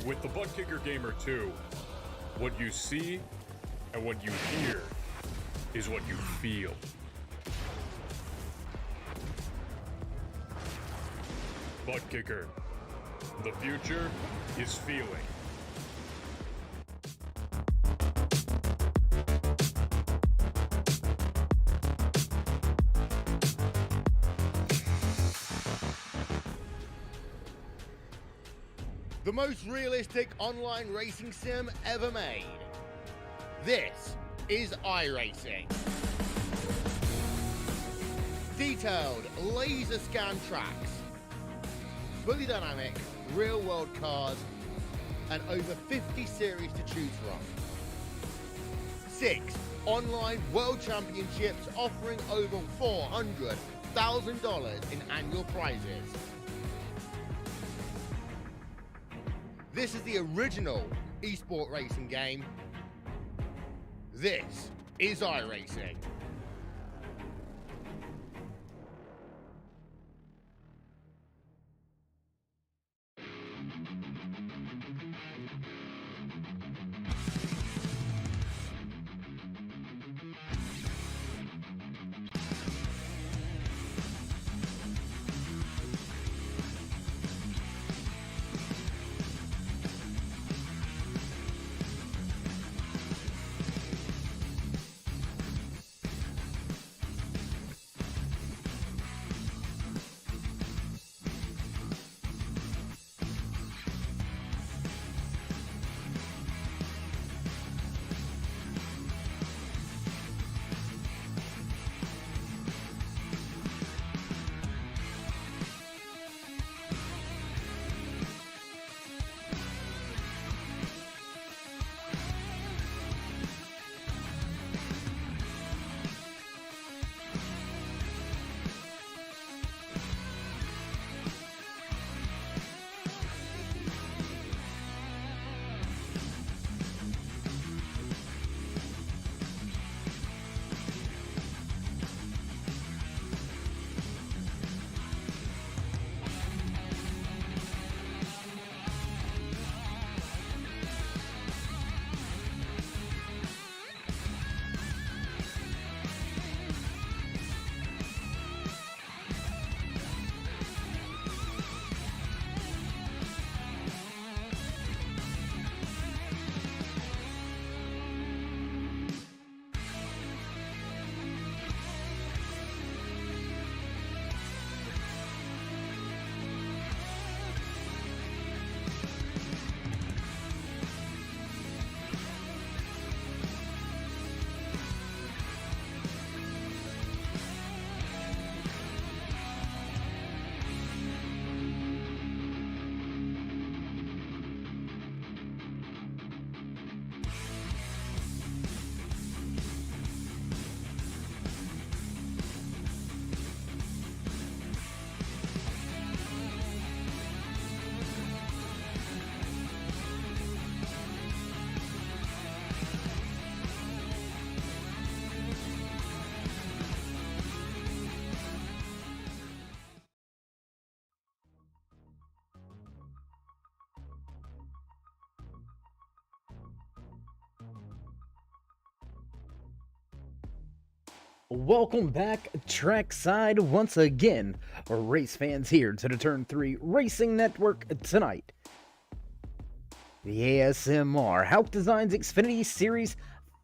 With the Butt Kicker Gamer 2, what you see and what you hear is what you feel. Butt Kicker. The future is feeling. The most realistic online racing sim ever made. This is iRacing. Detailed laser scan tracks, fully dynamic real world cars, and over 50 series to choose from. 6 online world championships offering over $400,000 in annual prizes. This is the original esport racing game. This is iRacing. Welcome back trackside once again, race fans here to the Turn 3 Racing Network tonight. The ASMR Hauck Designs Xfinitty Series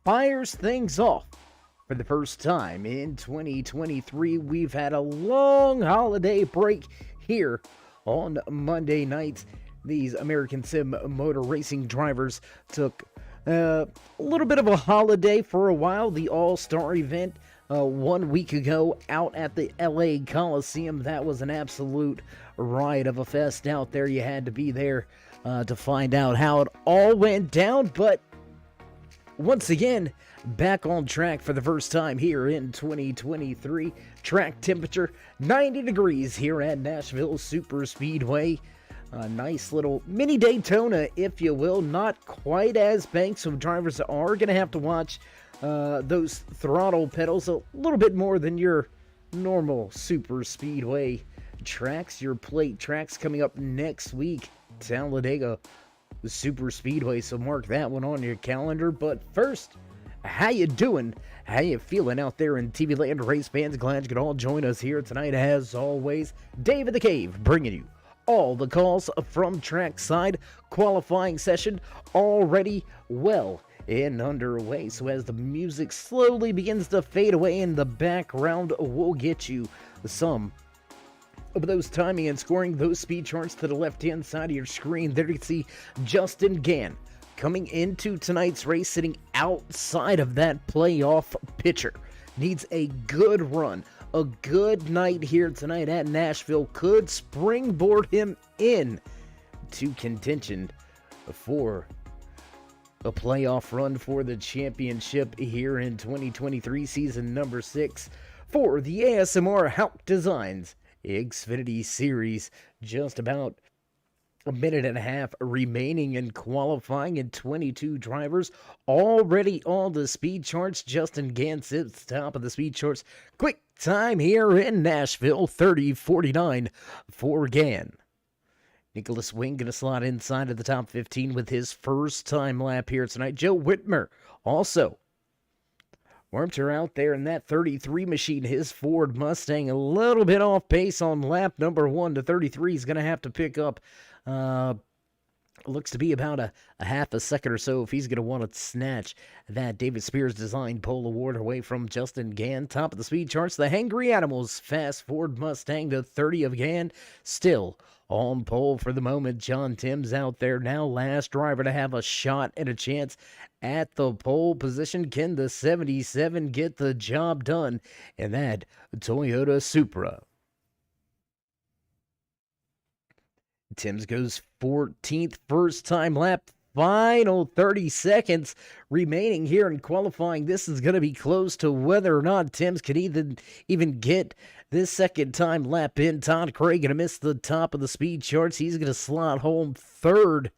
fires things off for the first time in 2023. We've had a long holiday break here on Monday nights. These American Sim motor racing drivers took a little bit of a holiday for a while. The All-Star event 1 week ago out at the LA Coliseum. That was an absolute riot of a fest out there. You had to be there to find out how it all went down. But once again, back on track for the first time here in 2023. Track temperature 90 degrees here at Nashville Super Speedway. A nice little mini Daytona, if you will. Not quite as banked, so drivers are going to have to watch those throttle pedals a little bit more than your normal super speedway tracks. Your plate tracks coming up next week. Talladega Super Speedway, so mark that one on your calendar. But first, how you doing? How you feeling out there in TV land, race fans? Glad you could all join us here tonight. As always, Dave in the Cave bringing you all the calls from trackside. Qualifying session already well and underway. So as the music slowly begins to fade away in the background, we'll get you some of those timing and scoring, those speed charts to the left-hand side of your screen. There you can see Justin Gann coming into tonight's race, sitting outside of that playoff picture. Needs a good run. A good night here tonight at Nashville could springboard him in to contention for a playoff run for the championship here in 2023 season number 6 for the ASMR Hauck Designs Xfinity Series. Just about a minute and a half remaining in qualifying, and 22 drivers already on the speed charts. Justin Gann sits top of the speed charts. Quick time here in Nashville, 30:49 for Gann. Nicholas Wing going to slot inside of the top 15 with his first time lap here tonight. Joe Whitmer also warmed her out there in that 33 machine. His Ford Mustang a little bit off pace on lap number 1 to 33. He's going to have to pick up looks to be about a half a second or so if he's going to want to snatch that David Spears Design Pole Award away from Justin Gann. Top of the speed charts, the Hangry Animals fast Ford Mustang to 30 of Gann, still on pole for the moment. John Timms out there now, last driver to have a shot and a chance at the pole position. Can the 77 get the job done in that Toyota Supra? Timms goes 14th, first time lap, final 30 seconds remaining here in qualifying. This is going to be close to whether or not Timms can even get this second time lap in. Todd Craig going to miss the top of the speed charts. He's going to slot home third.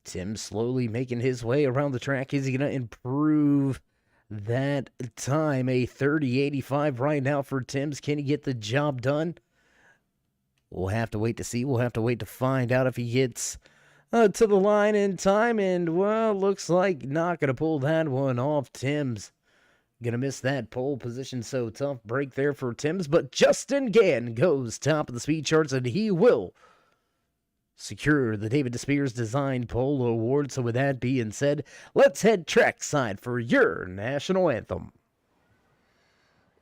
Timms slowly making his way around the track. Is he going to improve that time? A 30:85 right now for Timms. Can he get the job done? We'll have to wait to see. We'll have to wait to find out if he gets to the line in time. And, well, looks like not going to pull that one off. Timms going to miss that pole position. So tough break there for Timms. But Justin Gann goes top of the speed charts, and he will secure the David Spears Design Pole Award. So with that being said, let's head trackside for your national anthem.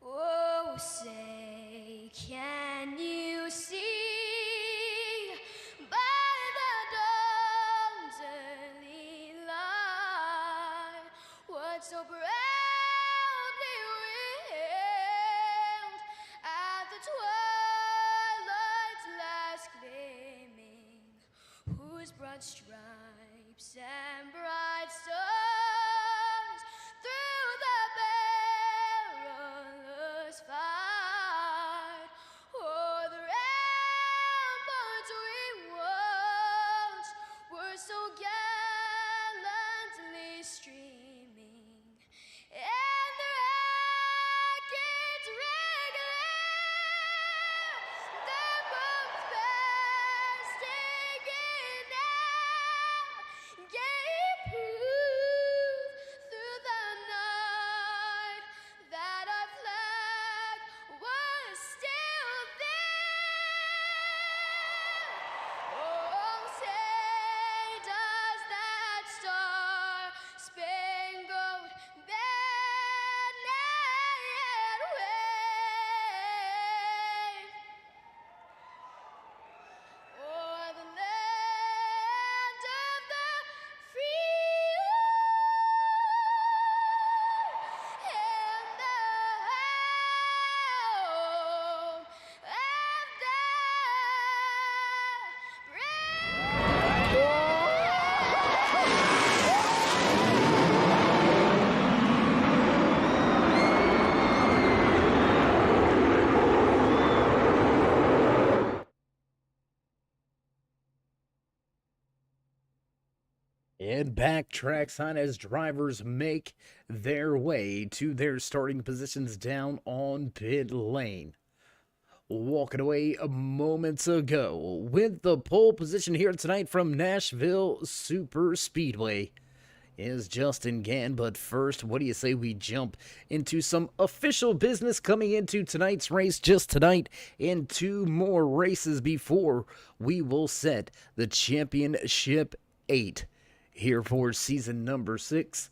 Oh, say, can you see by the dawn's early light what so proudly wailed at the twilight's last gleaming, whose broad stripes and bright stars through the perilous fight o'er the ramparts we watched were so gallantly streaming, and the rackets regular, the boats bursting in out, gave proof through the night that our flag was still there. Oh, say does that star-spangled banner yet wave o'er the land of the free and the home of the And back trackside as drivers make their way to their starting positions down on pit lane. walking away moments ago with the pole position here tonight from Nashville Super Speedway is Justin Gann. But first, what do you say we jump into some official business coming into tonight's race just tonight and two more races before we will set the championship 8 here for season number 6.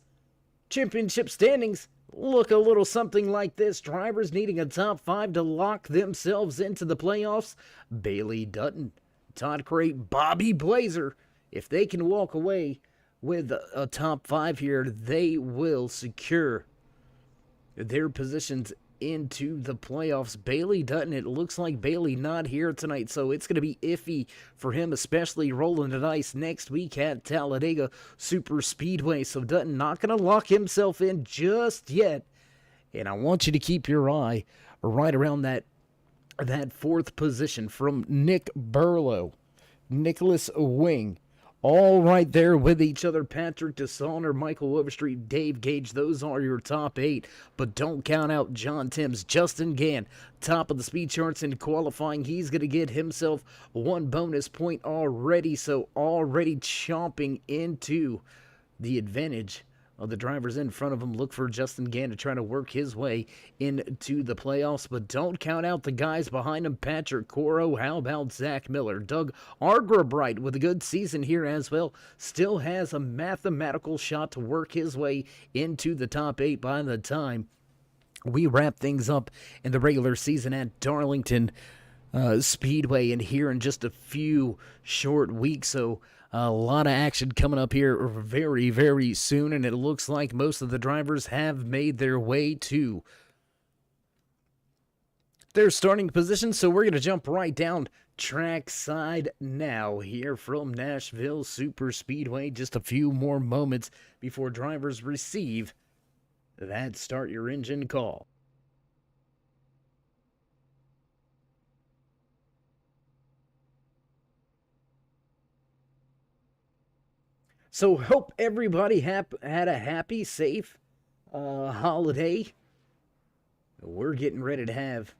Championship standings look a little something like this. Drivers needing a top 5 to lock themselves into the playoffs. Bailey Dutton, Todd Crate, Bobby Blazer. If they can walk away with a top 5 here, they will secure their positions into the playoffs. Bailey Dutton, it looks like Bailey not here tonight, so it's going to be iffy for him, especially rolling the dice next week at Talladega Super Speedway. So Dutton not going to lock himself in just yet, and I want you to keep your eye right around that 4th position from Nick Burlow, Nicholas Wing, all right there with each other. Patrick DeSaulnier, Michael Overstreet, Dave Gage, those are your top 8. But don't count out John Timms. Justin Gann, top of the speed charts in qualifying. He's going to get himself 1 bonus point already. So already chomping into the advantage of the drivers in front of him. Look for Justin Gann to try to work his way into the playoffs, but don't count out the guys behind him. Patrick Coro, how about Zach Miller? Doug Argrabright with a good season here as well. Still has a mathematical shot to work his way into the top 8 by the time we wrap things up in the regular season at Darlington Speedway, and here in just a few short weeks. So a lot of action coming up here very, very soon, and it looks like most of the drivers have made their way to their starting position. So we're going to jump right down trackside now here from Nashville Super Speedway. Just a few more moments before drivers receive that start your engine call. So hope everybody had a happy, safe holiday. We're getting ready to have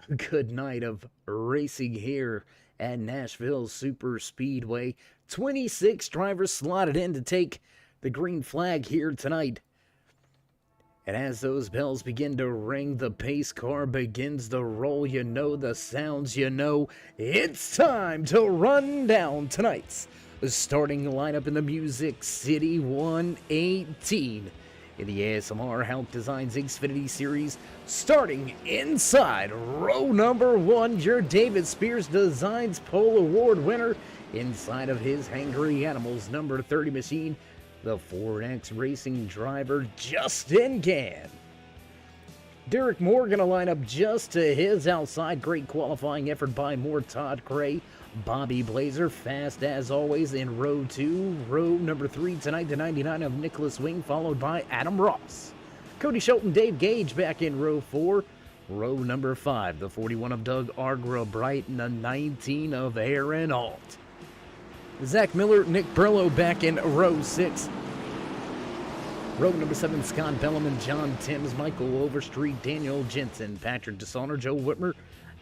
a good night of racing here at Nashville Super Speedway. 26 drivers slotted in to take the green flag here tonight. And as those bells begin to ring, the pace car begins to roll. You know the sounds, you know it's time to run down tonight's starting lineup in the Music City 118 in the ASMR Hauck Designs Xfinitty Series. Starting inside row number 1, your David Spears Designs Pole Award winner. Inside of his Hangry Animals number 30 machine, the 4X Racing driver Justin Gann. Derek Moore going to line up just to his outside. Great qualifying effort by Moore. Todd Gray, Bobby Blazer, fast as always in row 2. Row number 3 tonight, the 99 of Nicholas Wing, followed by Adam Ross. Cody Shelton, Dave Gage back in row 4. Row number 5, the 41 of Doug Argrabright, and the 19 of Aaron Alt. Zach Miller, Nick Burlow back in row 6. Row number 7, Scott Belleman, John Timms, Michael Overstreet, Daniel Jensen, Patrick DeSaulnier, Joe Whitmer,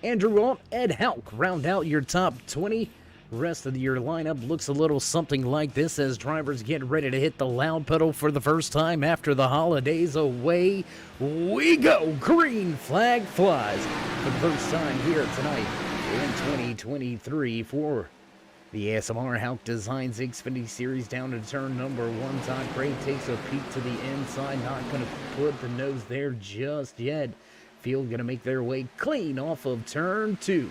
Andrew Alt, Ed Hauck. Round out your top 20. Rest of your lineup looks a little something like this as drivers get ready to hit the loud pedal for the first time after the holidays. Away we go. Green flag flies for the first time here tonight in 2023 for the ASMR Hauck Designs Xfinitty Series. Down to turn number 1. Todd Gray takes a peek to the inside. Not going to put the nose there just yet. Field going to make their way clean off of turn 2.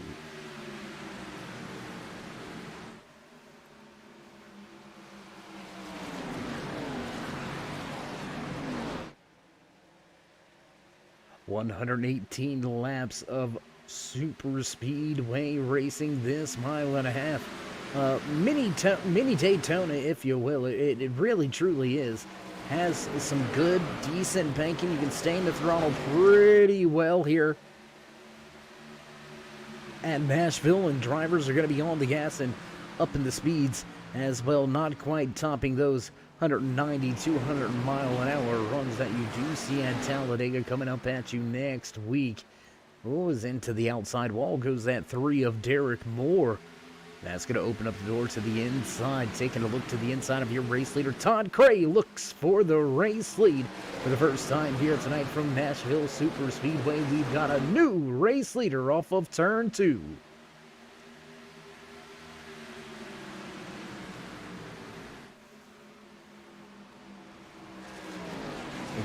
"118 laps of super speedway racing, this mile and a half. Mini Daytona, if you will. It really truly is. Has some good, decent banking. You can stay in the throttle pretty well here at Nashville, and drivers are going to be on the gas and up in the speeds as well. Not quite topping those 190, 200 mile an hour runs that you do see at Talladega coming up at you next week Is into the outside wall. Goes that 3 of Derek Moore. That's going to open up the door to the inside. Taking a look to the inside of your race leader. Todd Cray looks for the race lead. For the first time here tonight from Nashville Super Speedway, we've got a new race leader off of turn 2.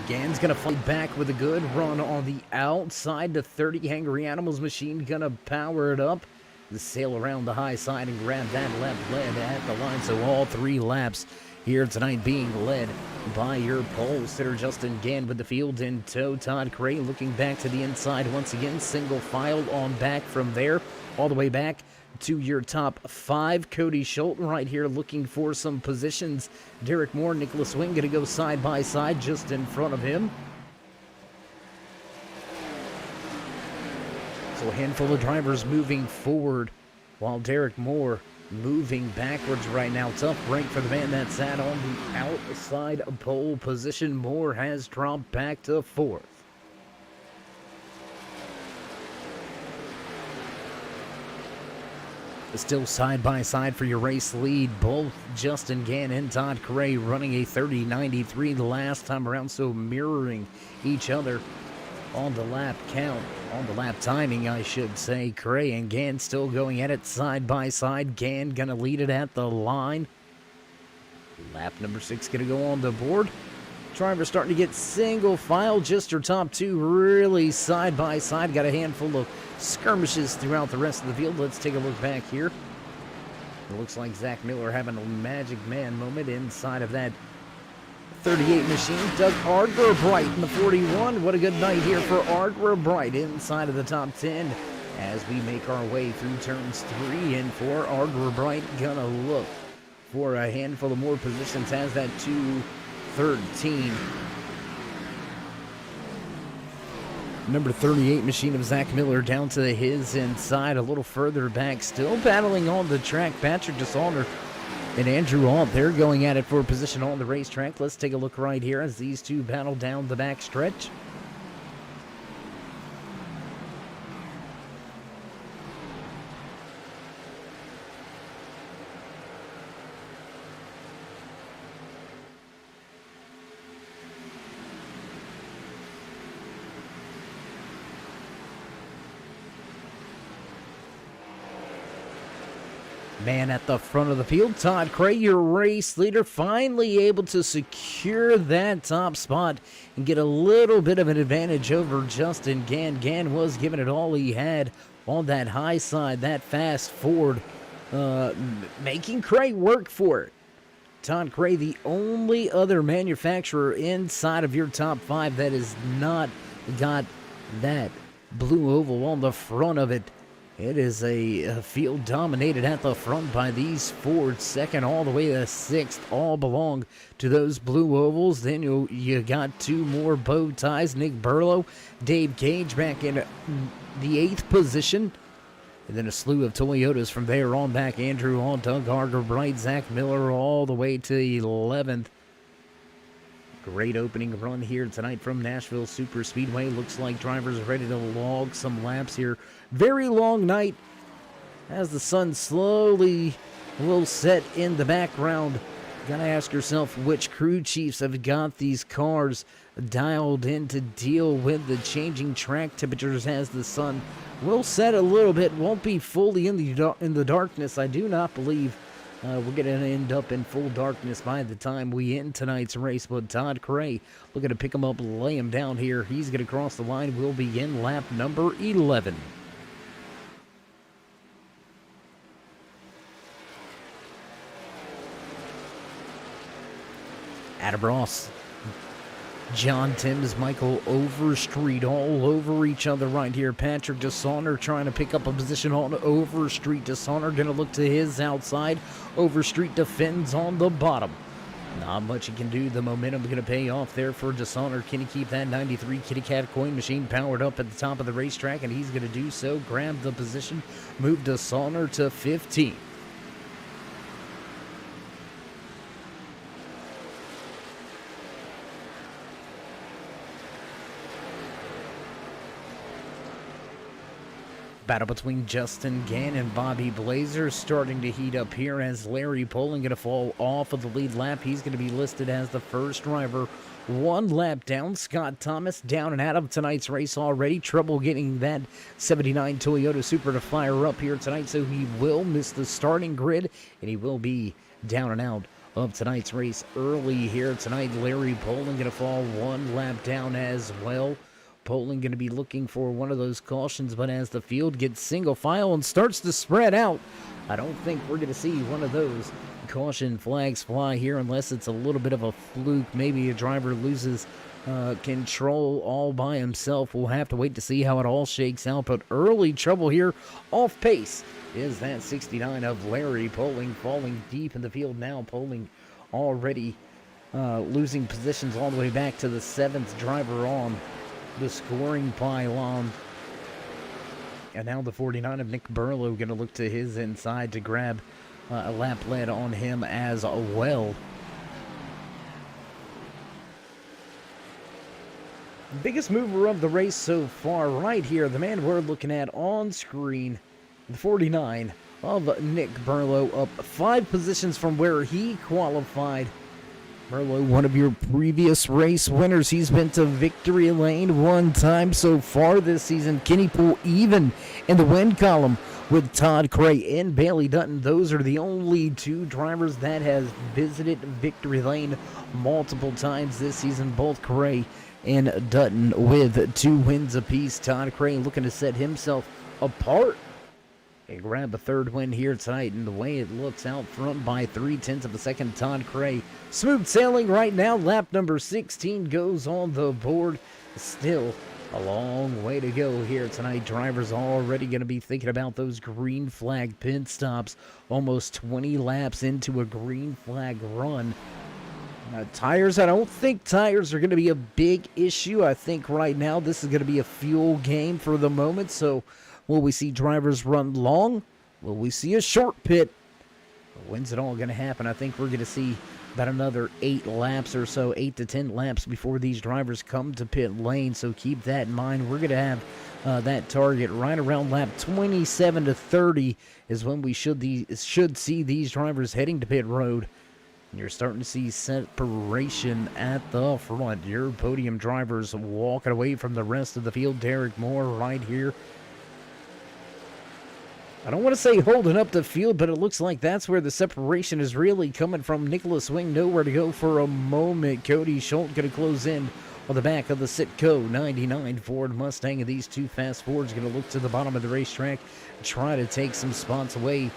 Gan's gonna fight back with a good run on the outside. The 30 Hangry Animals machine gonna power it up. The sail around the high side and grab that left lead at the line. So all 3 laps here tonight being led by your pole sitter Justin Gann with the field in tow. Todd Cray looking back to the inside once again. Single file on back from there. All the way back to your top 5. Cody Schultz right here looking for some positions. Derek Moore, Nicholas Wing going to go side by side just in front of him. So a handful of drivers moving forward while Derek Moore moving backwards right now. Tough break for the man that sat on the outside pole position. Moore has dropped back to 4th. Still side by side for your race lead. Both Justin Gann and Todd Cray running a 30.93 the last time around, so mirroring each other on the lap count, on the lap timing, I should say. Cray and Gann still going at it side by side. Gann gonna lead it at the line. Lap number 6 gonna go on the board. Drivers starting to get single file, just your top 2 really side by side. Got a handful of skirmishes throughout the rest of the field. Let's take a look back here. It looks like Zach Miller having a magic man moment inside of that 38 machine. Doug Ardra-Bright in the 41. What a good night here for Ardra-Bright inside of the top 10 as we make our way through turns 3 and 4. Ardra-Bright gonna look for a handful of more positions. Has that 213. Number 38 machine of Zach Miller down to his inside, a little further back, still battling on the track. Patrick Dishonor and Andrew Alt, they're going at it for a position on the racetrack. Let's take a look right here as these two battle down the back stretch. Man at the front of the field, Todd Cray, your race leader, finally able to secure that top spot and get a little bit of an advantage over Justin Gann. Gann was giving it all he had on that high side, that fast forward, making Cray work for it. Todd Cray, the only other manufacturer inside of your top 5 that has not got that blue oval on the front of it. It is a field dominated at the front by these Fords. Second all the way to 6th all belong to those blue ovals. Then you got 2 more bow ties. Nick Burlow, Dave Cage back in the 8th position. And then a slew of Toyotas from there on back. Andrew Hall, Doug Ardra-Bright, Zach Miller all the way to 11th. Great opening run here tonight from Nashville Super Speedway. Looks like drivers are ready to log some laps here. Very long night as the sun slowly will set in the background. Gotta ask yourself which crew chiefs have got these cars dialed in to deal with the changing track temperatures as the sun will set a little bit. Won't be fully in the darkness. I do not believe we're going to end up in full darkness by the time we end tonight's race. But Todd Cray looking to pick him up, lay him down here. He's going to cross the line. We'll begin lap number 11. Adam Ross, John Timms, Michael Overstreet all over each other right here. Patrick Dishonor trying to pick up a position on Overstreet. Dishonor going to look to his outside. Overstreet defends on the bottom. Not much he can do. The momentum going to pay off there for Dishonor. Can he keep that 93 Kitty Cat coin machine powered up at the top of the racetrack? And he's going to do so. Grab the position. Move Dishonor to 15. Battle between Justin Gann and Bobby Blazer starting to heat up here as Larry Poling going to fall off of the lead lap. He's going to be listed as the first driver. One lap down. Scott Thomas down and out of tonight's race already. Trouble getting that 79 Toyota Supra to fire up here tonight, so he will miss the starting grid, and he will be down and out of tonight's race early here tonight. Larry Poling going to fall one lap down as well. Poling going to be looking for one of those cautions, but as the field gets single file and starts to spread out, I don't think we're going to see one of those caution flags fly here unless it's a little bit of a fluke. Maybe a driver loses control all by himself. We'll have to wait to see how it all shakes out, but early trouble here. Off pace is that 69 of Larry Poling, falling deep in the field now. Poling already losing positions all the way back to the 7th driver on the scoring pylon. And now the 49 of Nick Burlow going to look to his inside to grab a lap lead on him as well. Biggest mover of the race so far right here, the man we're looking at on screen, the 49 of Nick Burlow, up 5 positions from where he qualified. Burlow, one of your previous race winners. He's been to victory lane one time so far this season. Kenny Poole even in the win column with Todd Cray and Bailey Dutton. Those are the only 2 drivers that has visited victory lane multiple times this season. Both Cray and Dutton with 2 wins apiece. Todd Cray looking to set himself apart and grab a 3rd win here tonight. And the way it looks out front by 0.3 of a second, Todd Cray smooth sailing right now. Lap number 16 goes on the board. Still a long way to go here tonight. Drivers already going to be thinking about those green flag pit stops. Almost 20 laps into a green flag run. Tires, I don't think tires are going to be a big issue. I think right now this is going to be a fuel game for the moment. So will we see drivers run long? Will we see a short pit? When's it all going to happen? I think we're going to see about another 8 laps or so, 8 to 10 laps before these drivers come to pit lane. So keep that in mind. We're going to have that target right around lap 27 to 30 is when we should see these drivers heading to pit road. And you're starting to see separation at the front. Your podium drivers walking away from the rest of the field. Derek Moore right here. I don't want to say holding up the field, but it looks like that's where the separation is really coming from. Nicholas Wing nowhere to go for a moment. Cody Schultz going to close in on the back of the Sitco 99 Ford Mustang. And these 2 fast Fords going to look to the bottom of the racetrack, try to take some spots away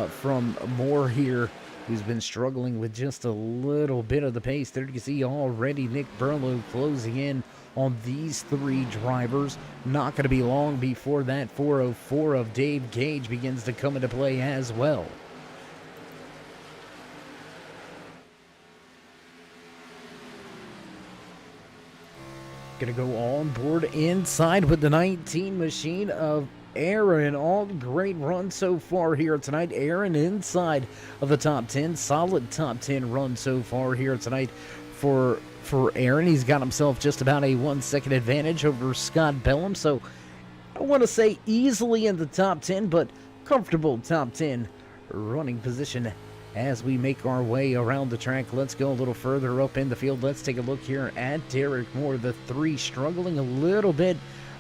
from Moore here, who's been struggling with just a little bit of the pace. There you can see already Nick Burlow closing in on these 3 drivers. Not going to be long before that 404 of Dave Gage begins to come into play as well. Going to go on board inside with the 19 machine of Aaron. All great run so far here tonight. Aaron inside of the top 10. Solid top 10 run so far here tonight for Aaron. He's got himself just about a 1 second advantage over Scott Bellum. So I don't want to say easily in the top 10, but comfortable top 10 running position as we make our way around the track. Let's go a little further up in the field. Let's take a look here at Derek Moore. The 3 struggling a little bit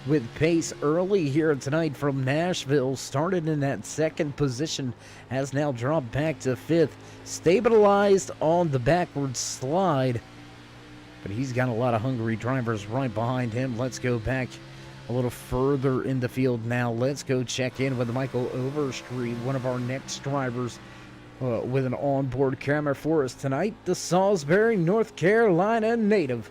with pace early here tonight from Nashville. Started in that 2nd position, has now dropped back to 5th. Stabilized on the backward slide, but he's got a lot of hungry drivers right behind him. Let's go back a little further in the field now. Let's go check in with Michael Overstreet, one of our next drivers, with an onboard camera for us tonight. The Salisbury, North Carolina native,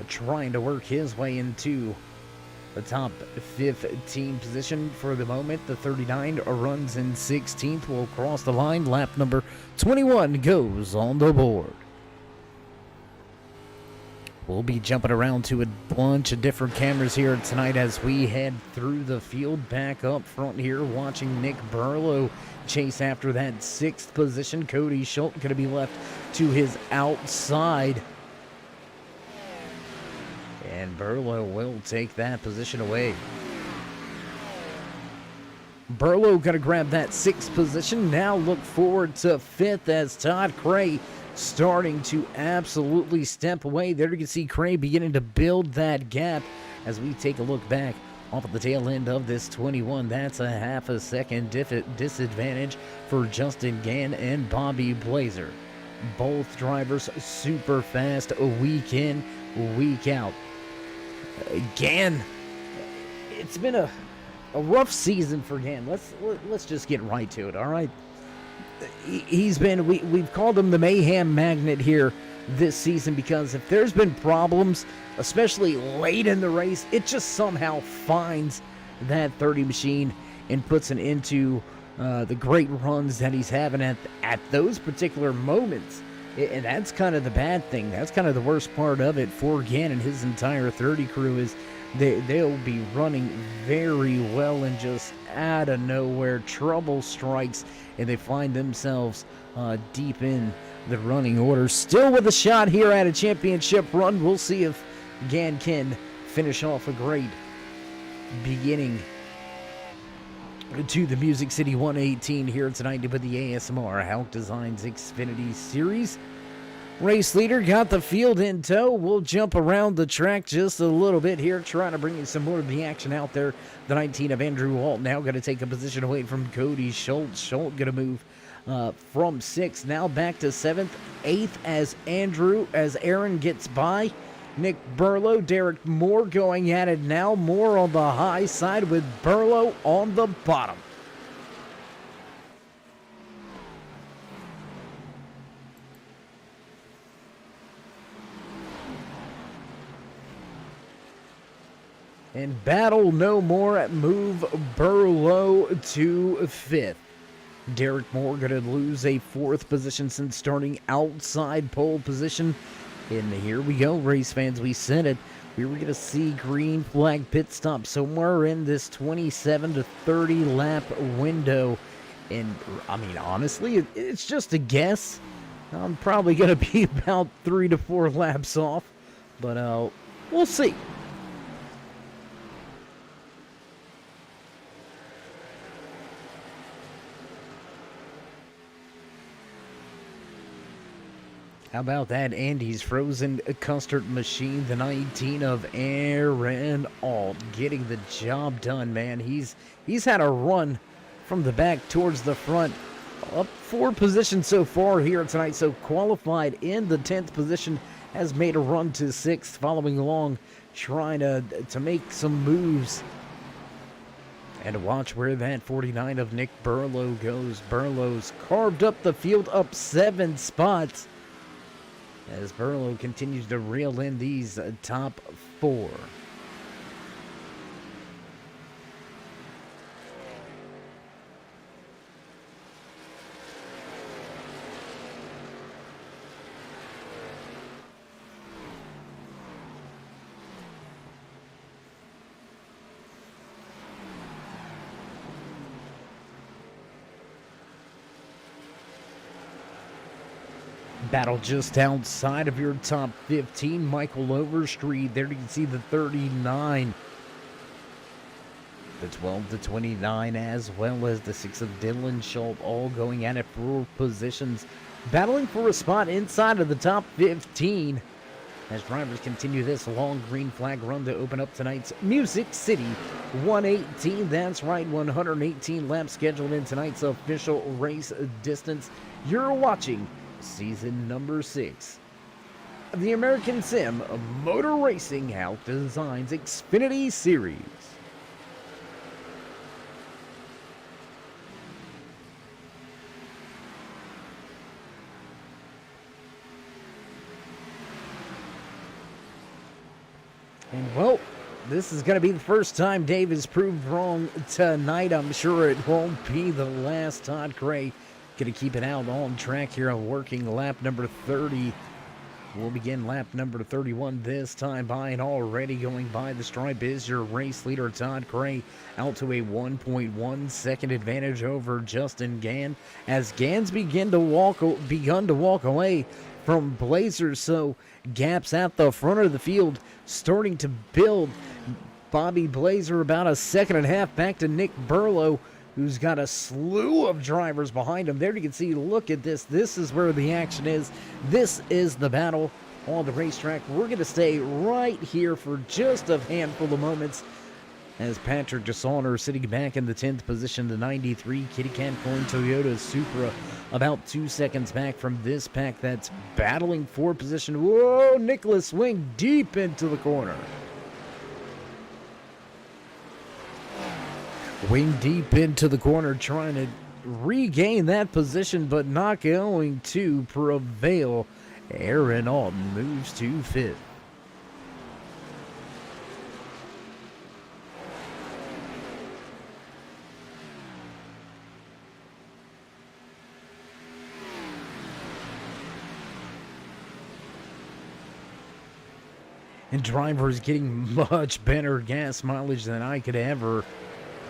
trying to work his way into the top 15 position for the moment. The 39 runs in 16th. Will cross the line. Lap number 21 goes on the board. We'll be jumping around to a bunch of different cameras here tonight as we head through the field. Back up front here, watching Nick Burlow chase after that 6th position. Cody Schultz going to be left to his outside, and Burlow will take that position away. Burlow going to grab that 6th position. Now look forward to 5th as Todd Cray starting to absolutely step away. There you can see Cray beginning to build that gap as we take a look back off at the tail end of this 21. That's a half a second disadvantage for Justin Gann and Bobby Blazer. Both drivers super fast week in, week out. Gann, it's been a rough season for Gann. Let's just get right to it, all right? He's been, we've called him the mayhem magnet here this season because if there's been problems, especially late in the race, it just somehow finds that 30 machine and puts it into the great runs that he's having at those particular moments. And that's kind of the bad thing. That's kind of the worst part of it for Gann and his entire 30 crew is they'll be running very well and just out of nowhere trouble strikes and they find themselves deep in the running order. Still with a shot here at a championship run. We'll see if Gann can finish off a great beginning to the Music City 118 here tonight with the ASMR Hauck Designs Xfinity Series. Race leader got the field in tow. We'll jump around the track just a little bit here, trying to bring you some more of the action out there. The 19 of Andrew Walt now going to take a position away from Cody Schultz. Schultz going to move from 6th, now back to 7th. 8th as Aaron gets by. Nick Burlow, Derek Moore going at it now. Moore on the high side with Burlow on the bottom. And battle no more at move Burlow to 5th. Derek Moore going to lose a 4th position since starting outside pole position. And here we go, race fans. We said it. We were going to see green flag pit stop somewhere in this 27 to 30 lap window. And, I mean, honestly, it's just a guess. I'm probably going to be about 3 to 4 laps off. But we'll see. How about that? Andy's frozen custard machine, the 19 of Aaron Alt, getting the job done, man. He's had a run from the back towards the front, up 4 positions so far here tonight. So qualified in the 10th position, has made a run to 6th, following along, trying to make some moves. And watch where that 49 of Nick Burlow goes. Burlow's carved up the field, up 7 spots, as Burlow continues to reel in these top 4. Battle just outside of your top 15. Michael Overstreet. There you can see the 39. The 12 to 29, as well as the 6 of Dylan Schultz, all going at it for positions. Battling for a spot inside of the top 15. As drivers continue this long green flag run to open up tonight's Music City 118. That's right, 118 laps scheduled in tonight's official race distance. You're watching season number 6 of the American Sim Motor Racing Hauck Designs Xfinity Series. And well, this is going to be the first time Dave has proved wrong tonight. I'm sure it won't be the last. Todd Cray going to keep it out on track here on working lap number 30. We'll begin lap number 31 this time by, and already going by the stripe is your race leader, Todd Cray, out to a 1.1 second advantage over Justin Gann, as Gann's begun to walk away from Blazer, so gaps at the front of the field starting to build. Bobby Blazer about a second and a half back to Nick Burlow, who's got a slew of drivers behind him. There you can see, look at this. This is where the action is. This is the battle on the racetrack. We're going to stay right here for just a handful of moments as Patrick DeSaunter sitting back in the 10th position, the 93 Kitty Cat Coin Toyota Supra, about 2 seconds back from this pack that's battling for position. Whoa, Nicholas swing deep into the corner. Wing deep into the corner, trying to regain that position, but not going to prevail. Aaron Alton moves to 5th. And drivers getting much better gas mileage than I could ever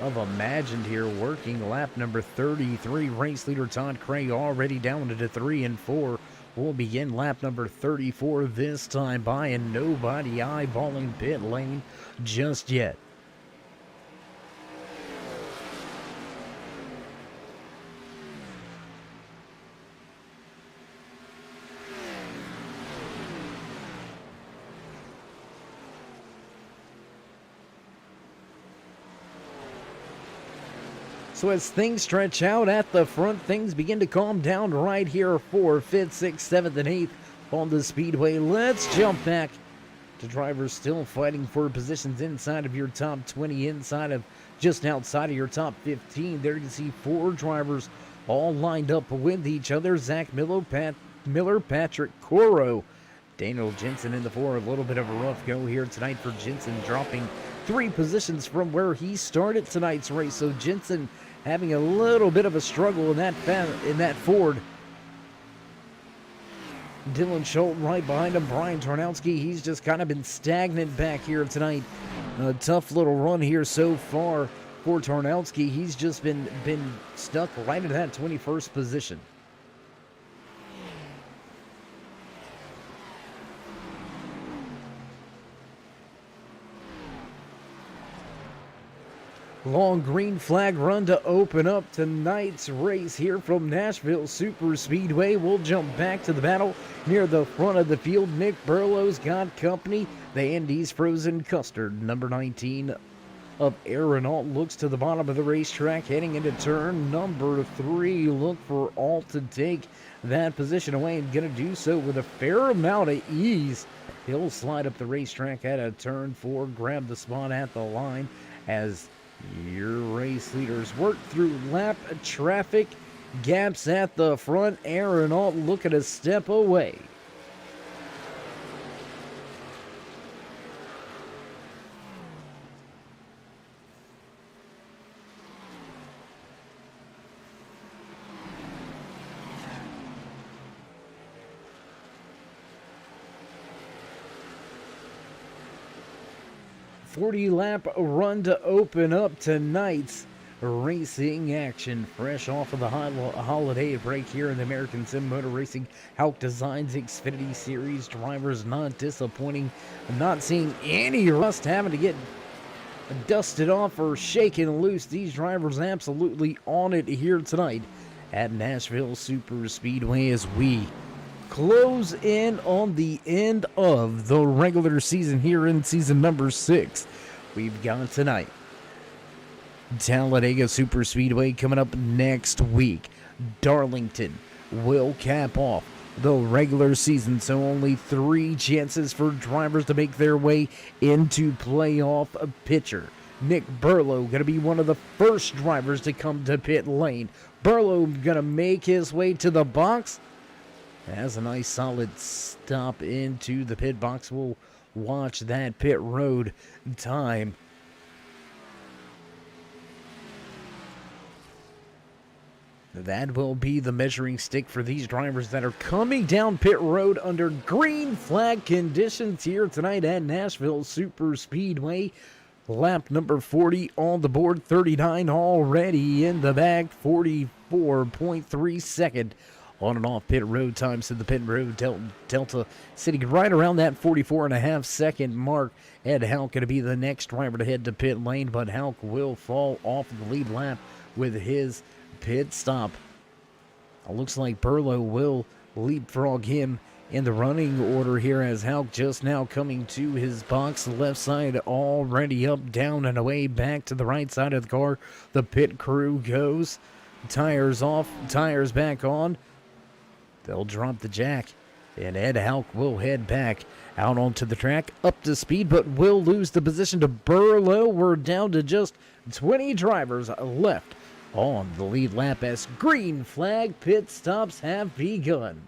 have imagined here. Working lap number 33, race leader Todd Craig already down to 3 and 4. We'll begin lap number 34 this time by, and nobody eyeballing pit lane just yet. So as things stretch out at the front, things begin to calm down right here for 5th, 6th, 7th, and 8th on the speedway. Let's jump back to drivers still fighting for positions inside of your top 20, inside of just outside of your top 15. There you can see 4 drivers all lined up with each other. Zach Miller, Patrick Coro, Daniel Jensen in the 4. A little bit of a rough go here tonight for Jensen, dropping 3 positions from where he started tonight's race. So Jensen having a little bit of a struggle in that Ford. Dylan Schultz right behind him. Brian Tarnowski, he's just kind of been stagnant back here tonight. A tough little run here so far for Tarnowski. He's just been stuck right at that 21st position. Long green flag run to open up tonight's race here from Nashville Super Speedway. We'll jump back to the battle near the front of the field. Nick Burlow's got company. The Andes Frozen Custard, number 19 of Aaron Alt, looks to the bottom of the racetrack, heading into turn number 3. Look for Alt to take that position away, and going to do so with a fair amount of ease. He'll slide up the racetrack at a turn 4, grab the spot at the line as your race leaders work through lap traffic gaps at the front. Aaron Alt looking to step away. .40-lap run to open up tonight's racing action. Fresh off of the holiday break here in the American Sim Motor Racing Hauck Designs Xfinitty Series. Drivers not disappointing. Not seeing any rust having to get dusted off or shaken loose. These drivers absolutely on it here tonight at Nashville Super Speedway as we close in on the end of the regular season here in season number 6. We've got tonight Talladega Super Speedway coming up next week. Darlington will cap off the regular season, so only 3 chances for drivers to make their way into playoff picture. Nick Burlow going to be one of the first drivers to come to pit lane. Burlow going to make his way to the box. Has a nice solid stop into the pit box. We'll watch that pit road time. That will be the measuring stick for these drivers that are coming down pit road under green flag conditions here tonight at Nashville Super Speedway. Lap number 40 on the board, 39 already in the bag, 44.3 second on and off pit road time. So the pit road delta sitting right around that 44.5 second mark. Ed Hauck going to be the next driver to head to pit lane, but Hauck will fall off the lead lap with his pit stop. It looks like Burlow will leapfrog him in the running order here as Hauck just now coming to his box. The left side already up, down, and away back to the right side of the car. The pit crew goes. Tires off, tires back on. They'll drop the jack. And Ed Hauck will head back out onto the track, up to speed, but will lose the position to Burlow. We're down to just 20 drivers left on the lead lap as green flag pit stops have begun.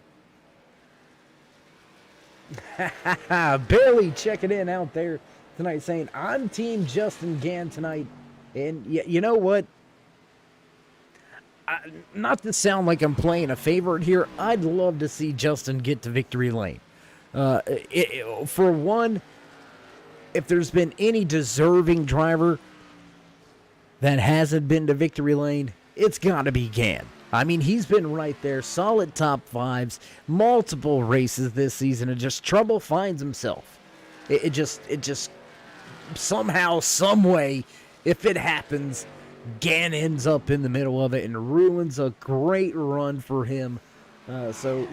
Barely checking in out there tonight saying, I'm Team Justin Gann tonight. And you know what? Not to sound like I'm playing a favorite here, I'd love to see Justin get to victory lane. For one, if there's been any deserving driver that hasn't been to victory lane, it's got to be Gann. I mean, he's been right there, solid top fives, multiple races this season, and just trouble finds himself. It just somehow, some way, if it happens, Gann ends up in the middle of it and ruins a great run for him. So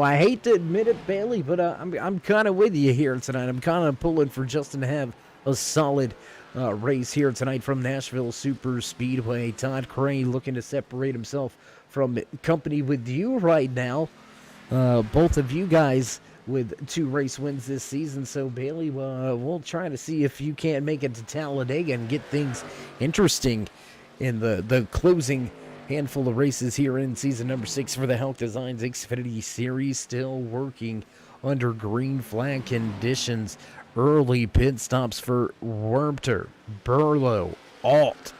I hate to admit it, Bailey, but I'm kind of with you here tonight. I'm kind of pulling for Justin to have a solid race here tonight from Nashville Super Speedway. Todd Crane looking to separate himself from company with you right now. Both of you guys with 2 race wins this season. So, Bailey, we'll try to see if you can't make it to Talladega and get things interesting in the closing handful of races here in season number 6 for the Hauck Designs Xfinity Series. Still working under green flag conditions. Early pit stops for Wermter, Burlow, Alt,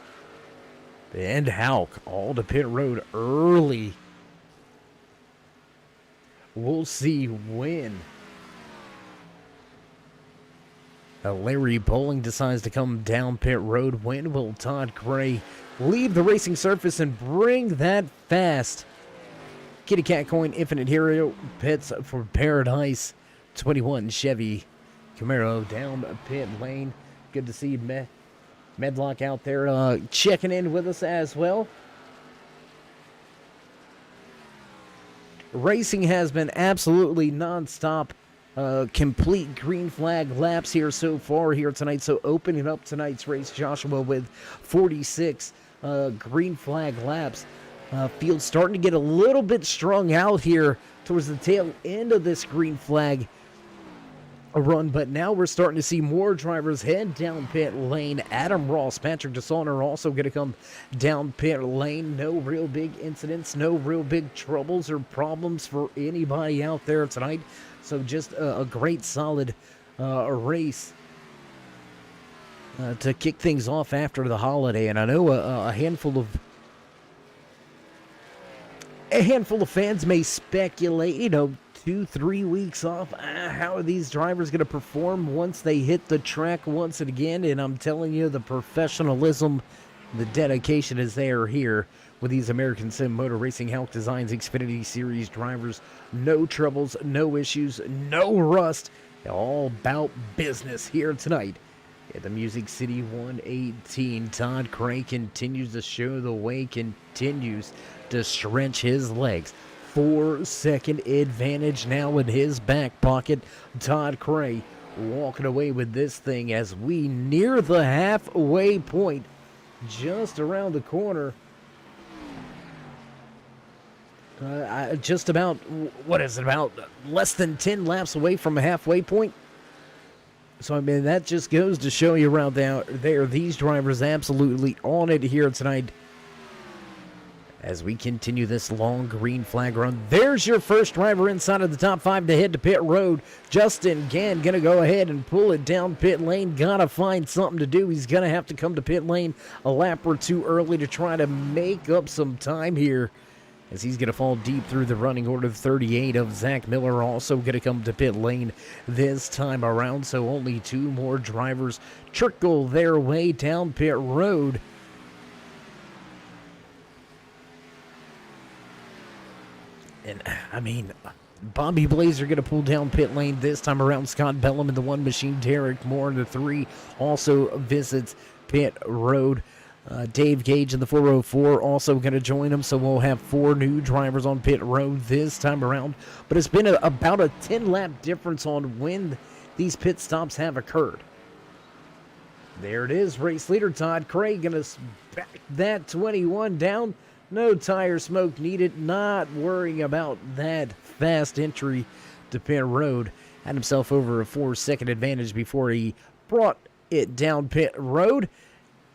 and Hauck all to pit road early. We'll see when Larry Bowling decides to come down pit road. When will Todd Gray leave the racing surface and bring that fast? Kitty Cat Coin Infinite Hero pits for Paradise 21 Chevy Camaro down pit lane. Good to see Medlock out there checking in with us as well. Racing has been absolutely non-stop. Complete green flag laps here so far here tonight. So opening up tonight's race, Joshua, with 46 green flag laps. Field starting to get a little bit strung out here towards the tail end of this green flag run, but now we're starting to see more drivers head down pit lane. Adam Ross, Patrick DeSaunter are also going to come down pit lane. No real big incidents, no real big troubles or problems for anybody out there tonight. So just a great solid race to kick things off after the holiday. And I know a handful of fans may speculate, 2-3 weeks off. How are these drivers going to perform once they hit the track once again? And I'm telling you, the professionalism, the dedication is there here with these American Sim Motor Racing Hauck Designs Xfinity Series drivers. No troubles, no issues, no rust. All about business here tonight at the Music City 118. Todd Cray continues to show the way, continues to stretch his legs. 4-second advantage now in his back pocket. Todd Cray walking away with this thing as we near the halfway point, just around the corner. Just about, what is it, about less than 10 laps away from a halfway point. So, I mean, that just goes to show you around there, these drivers absolutely on it here tonight as we continue this long green flag run. There's your first driver inside of the top 5 to head to pit road. Justin Gann going to go ahead and pull it down pit lane. Got to find something to do. He's going to have to come to pit lane a lap or two early to try to make up some time here, as he's going to fall deep through the running order. 38 of Zach Miller also going to come to pit lane this time around. So only 2 more drivers trickle their way down pit road. And, I mean, Bobby Blazer going to pull down pit lane this time around. Scott Bellum in the 1 machine. Derek Moore in the 3 also visits pit road. Dave Gage in the 404 also going to join him, so we'll have 4 new drivers on pit road this time around. But it's been about a 10-lap difference on when these pit stops have occurred. There it is, race leader Todd Craig going to back that 21 down. No tire smoke needed, not worrying about that fast entry to pit road. Had himself over a 4-second advantage before he brought it down pit road.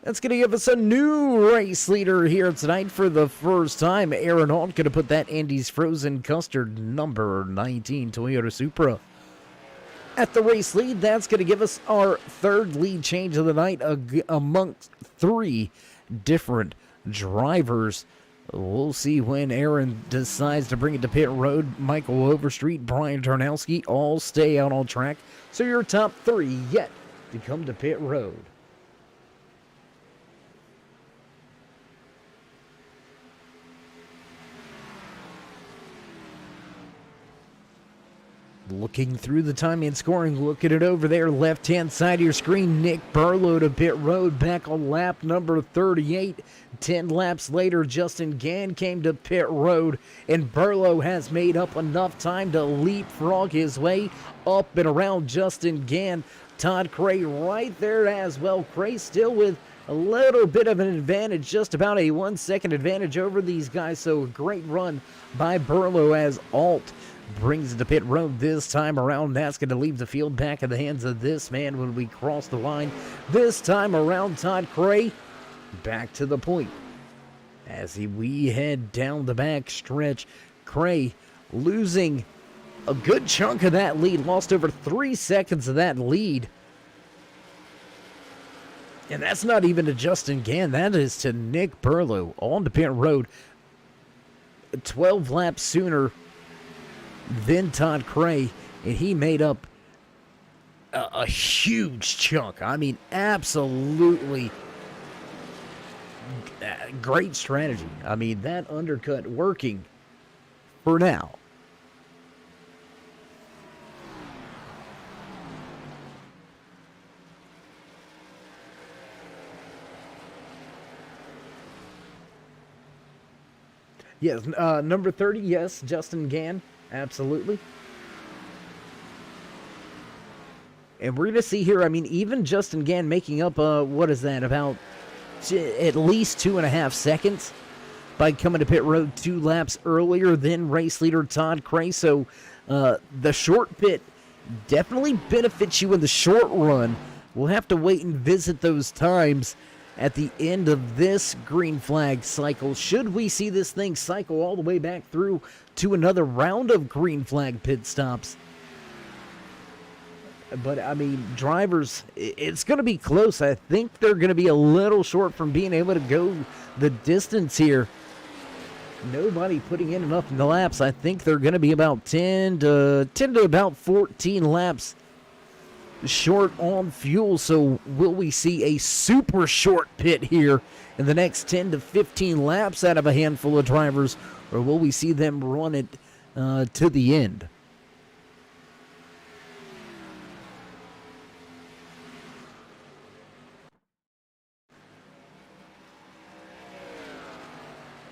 That's going to give us a new race leader here tonight for the first time. Aaron Hauck going to put that Andy's Frozen Custard number 19 Toyota Supra at the race lead. That's going to give us our 3rd lead change of the night amongst 3 different drivers. We'll see when Aaron decides to bring it to pit road. Michael Overstreet, Brian Tarnowski all stay out on track. So your top 3 yet to come to pit road. Looking through the time and scoring, look at it over there, left-hand side of your screen. Nick Burlow to pit road, back on lap number 38. 10 laps later, Justin Gann came to pit road, and Burlow has made up enough time to leapfrog his way up and around Justin Gann. Todd Cray right there as well. Cray still with a little bit of an advantage, just about a 1-second advantage over these guys, so a great run by Burlow as Alt brings it to pit road this time around. That's going to leave the field back in the hands of this man when we cross the line. This time around, Todd Cray back to the point. As we head down the back stretch, Cray losing a good chunk of that lead, lost over 3 seconds of that lead. And that's not even to Justin Gann, that is to Nick Burlow on to pit road. 12 laps sooner than Todd Cray, and he made up a huge chunk. I mean, absolutely great strategy. I mean, that undercut working for now. Yes, number 30, yes, Justin Gann. Absolutely. And we're going to see here, I mean, even Justin Gann making up, what is that, about at least 2.5 seconds by coming to pit road 2 laps earlier than race leader Todd Cray. So the short pit definitely benefits you in the short run. We'll have to wait and visit those times at the end of this green flag cycle. Should we see this thing cycle all the way back through to another round of green flag pit stops? But, I mean, drivers, it's going to be close. I think they're going to be a little short from being able to go the distance here. Nobody putting in enough in the laps. I think they're going to be about 10 to about 14 laps short on fuel. So will we see a super short pit here in the next 10 to 15 laps out of a handful of drivers, or will we see them run it to the end?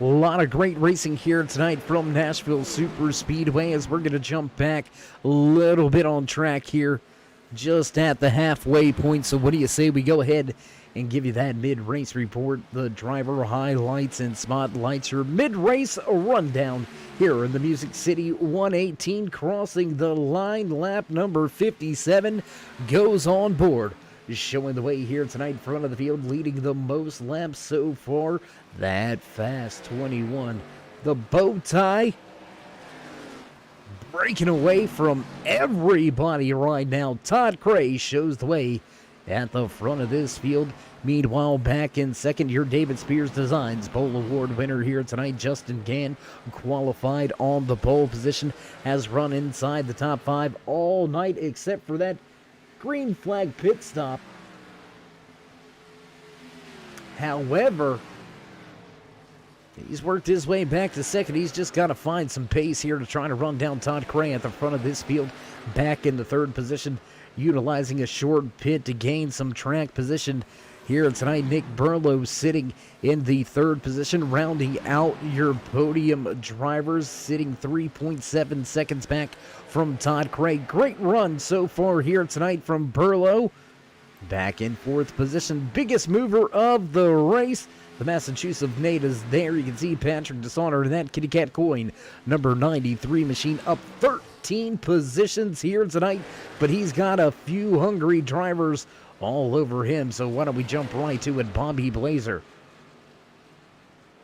A lot of great racing here tonight from Nashville Super Speedway, as we're going to jump back a little bit on track here just at the halfway point. So what do you say we go ahead and give you that mid-race report, the driver highlights and spotlights, your mid-race rundown here in the Music City 118, crossing the line. Lap number 57 goes on board, showing the way here tonight, front of the field, leading the most laps so far, that Fast 21. The bow tie breaking away from everybody right now. Todd Cray shows the way at the front of this field. Meanwhile, back in second, your David Spears Designs Pole Award winner here tonight, Justin Gann, qualified on the pole position, has run inside the top 5 all night except for that green flag pit stop. However, he's worked his way back to second. He's just got to find some pace here to try to run down Todd Cray at the front of this field. Back in the third position, utilizing a short pit to gain some track position. here tonight. Nick Burlow sitting in the third position, rounding out your podium drivers, sitting 3.7 seconds back from Todd Craig. Great run so far here tonight from Burlow. Back in fourth position, biggest mover of the race. The Massachusetts Nate is there. You can see Patrick Dishonor in that kitty cat coin. Number 93 machine up 13 positions here tonight, but he's got a few hungry drivers all over him. So why don't we jump right to it? Bobby Blazer.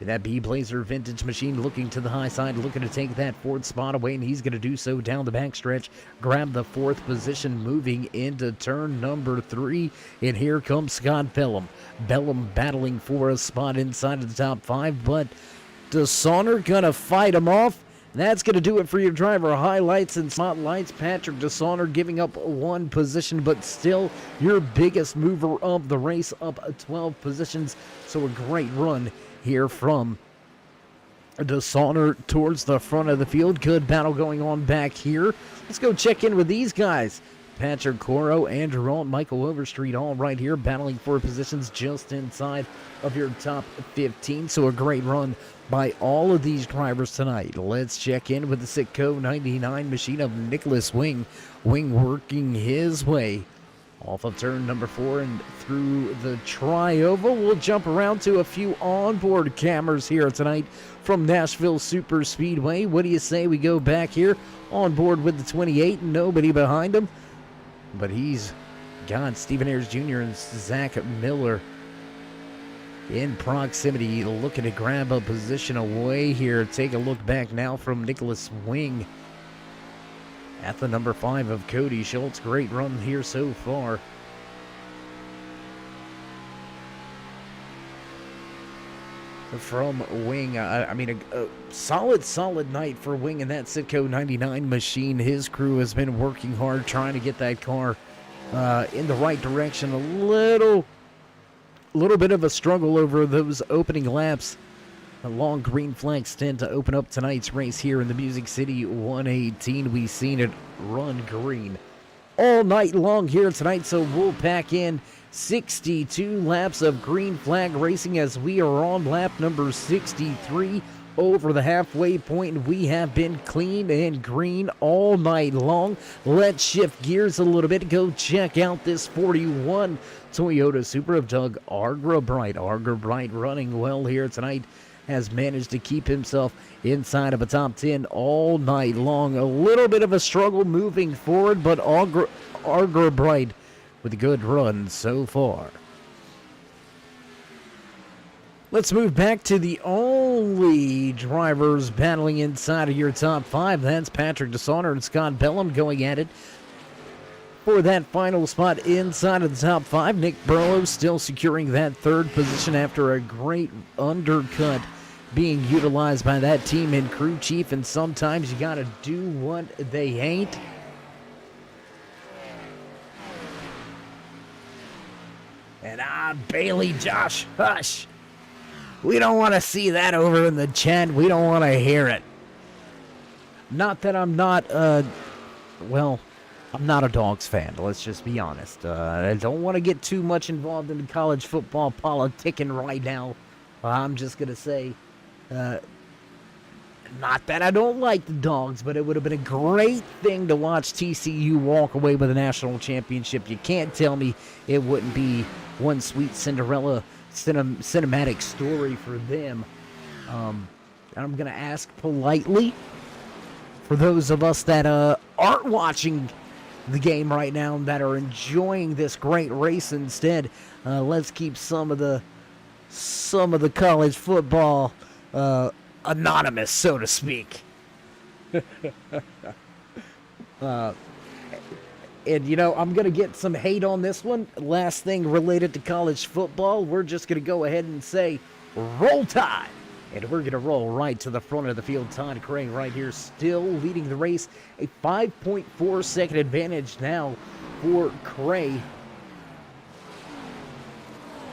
That B Blazer vintage machine looking to the high side, looking to take that fourth spot away, and he's going to do so down the backstretch. Grab the fourth position, moving into turn number 3. And here comes Scott Bellum. Bellum battling for a spot inside of the top 5, but Dishonor going to fight him off. That's going to do it for your driver highlights and spotlights. Patrick Dishonor giving up 1 position, but still your biggest mover of the race, up 12 positions. So a great run here from Dishonor towards the front of the field. Good battle going on back here. Let's go check in with these guys. Patrick Coro, Andrew Alt, Michael Overstreet, all right here battling for positions just inside of your top 15. So a great run by all of these drivers tonight. Let's check in with the Sitco 99 machine of Nicholas Wing. Wing working his way off of turn number 4 and through the tri-oval. We'll jump around to a few onboard cameras here tonight from Nashville Super Speedway. What do you say we go back here on board with the 28? Nobody behind him, but he's got Stephen Ayers Jr. and Zach Miller in proximity, looking to grab a position away here. Take a look back now from Nicholas Wing at the number 5 of Cody Schultz. Great run here so far. From Wing, I mean, a solid night for Wing and that Sitco 99 machine. His crew has been working hard trying to get that car in the right direction. A little bit of a struggle over those opening laps. A long green flags tend to open up tonight's race here in the Music City 118. We've seen it run green all night long here tonight, so we'll pack in 62 laps of green flag racing as we are on lap number 63 over the halfway point. We have been clean and green all night long. Let's shift gears a little bit. Go check out this 41 Toyota Supra of Doug Argrabright. Argrabright running well here tonight. Has managed to keep himself inside of a top 10 all night long. A little bit of a struggle moving forward, but Argrabright with a good run so far. Let's move back to the only drivers battling inside of your top 5. That's Patrick Dishonor and Scott Bellum going at it for that final spot inside of the top 5. Nick Burlow still securing that third position after a great undercut being utilized by that team and crew chief, and sometimes you gotta do what they ain't. And Bailey Josh, hush. We don't want to see that over in the chat. We don't want to hear it. Not that I'm not, well, I'm not a Dogs fan. Let's just be honest. I don't want to get too much involved in college football politicking right now. I'm just going to say, not that I don't like the Dogs, but it would have been a great thing to watch TCU walk away with a national championship. You can't tell me it wouldn't be one sweet Cinderella cinematic story for them. I'm going to ask politely for those of us that aren't watching the game right now and that are enjoying this great race instead. Let's keep some of the college football anonymous, so to speak. And, you know, I'm going to get some hate on this one. Last thing related to college football, we're just going to go ahead and say, roll Tide. And we're going to roll right to the front of the field. Todd Craig right here still leading the race. A 5.4 second advantage now for Cray.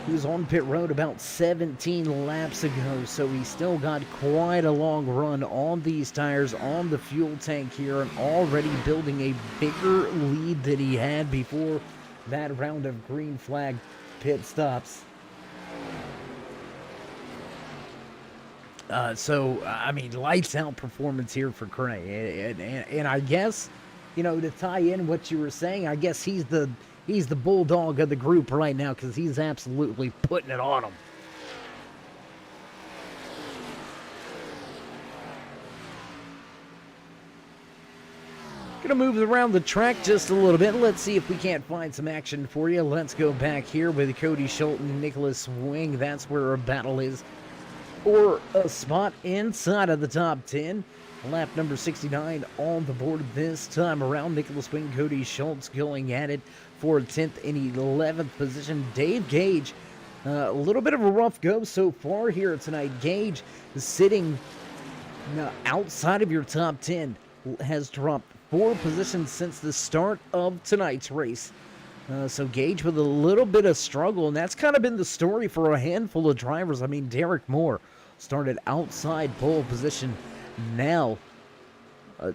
He was on pit road about 17 laps ago, so he's still got quite a long run on these tires, on the fuel tank here, and already building a bigger lead than he had before that round of green flag pit stops. I mean, lights out performance here for Cray. And I guess, you know, to tie in what you were saying, I guess he's the bulldog of the group right now because he's absolutely putting it on them. Gonna move around the track just a little bit. Let's see if we can't find some action for you. Let's go back here with Cody Schultz and Nicholas Wing. That's where our battle is for a spot inside of the top 10. Lap number 69 on the board this time around. Nicholas Wing, Cody Schultz going at it for 10th and 11th position. Dave Gage, a little bit of a rough go so far here tonight. Gage is sitting outside of your top 10, has dropped 4 positions since the start of tonight's race. So Gage with a little bit of struggle, and that's kind of been the story for a handful of drivers. I mean, Derek Moore started outside pole position, now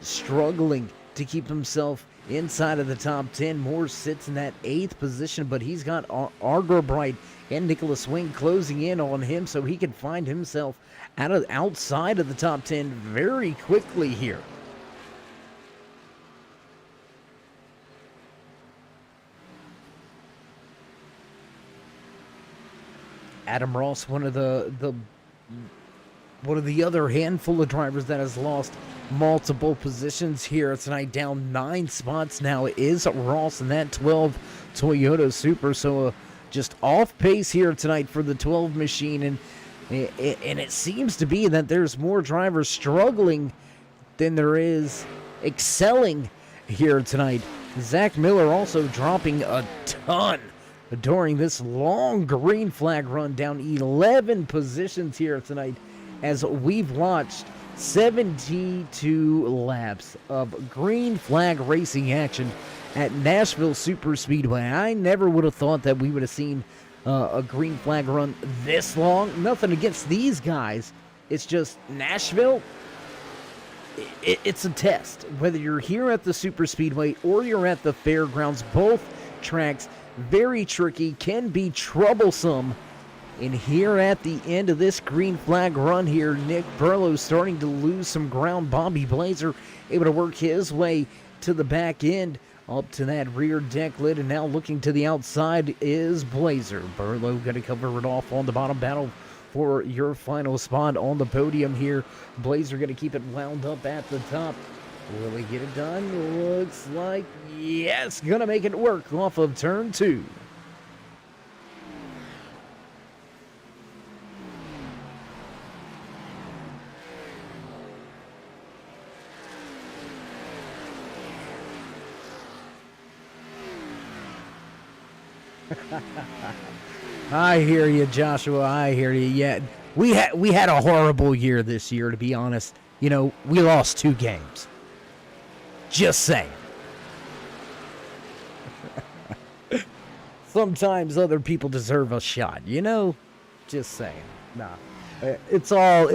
struggling to keep himself inside of the top 10. Moore sits in that 8th position, but he's got Argerbright and Nicholas Wing closing in on him, so he can find himself outside of the top 10 very quickly here. Adam Ross, one of the other handful of drivers that has lost multiple positions here tonight, down 9 spots now is Ross in that 12 Toyota Supra. So just off pace here tonight for the 12 machine, and it seems to be that there's more drivers struggling than there is excelling here tonight. Zach Miller also dropping a ton during this long green flag run, down 11 positions here tonight as we've watched 72 laps of green flag racing action at Nashville Superspeedway. I never would have thought that we would have seen a green flag run this long. Nothing against these guys. It's just Nashville, it's a test. Whether you're here at the Superspeedway or you're at the fairgrounds, both tracks very tricky, can be troublesome. And here at the end of this green flag run here, Nick Burlow starting to lose some ground. Bobby Blazer able to work his way to the back end, up to that rear deck lid, and now looking to the outside is Blazer. Burlow going to cover it off on the bottom. Battle for your final spot on the podium here. Blazer going to keep it wound up at the top. Will he get it done? Looks like yes. Gonna make it work off of turn 2. I hear you, Joshua. I hear you. Yeah, we had a horrible year this year, to be honest. You know, we lost 2 games. Just saying. Sometimes other people deserve a shot, you know? Just saying. Nah. It's all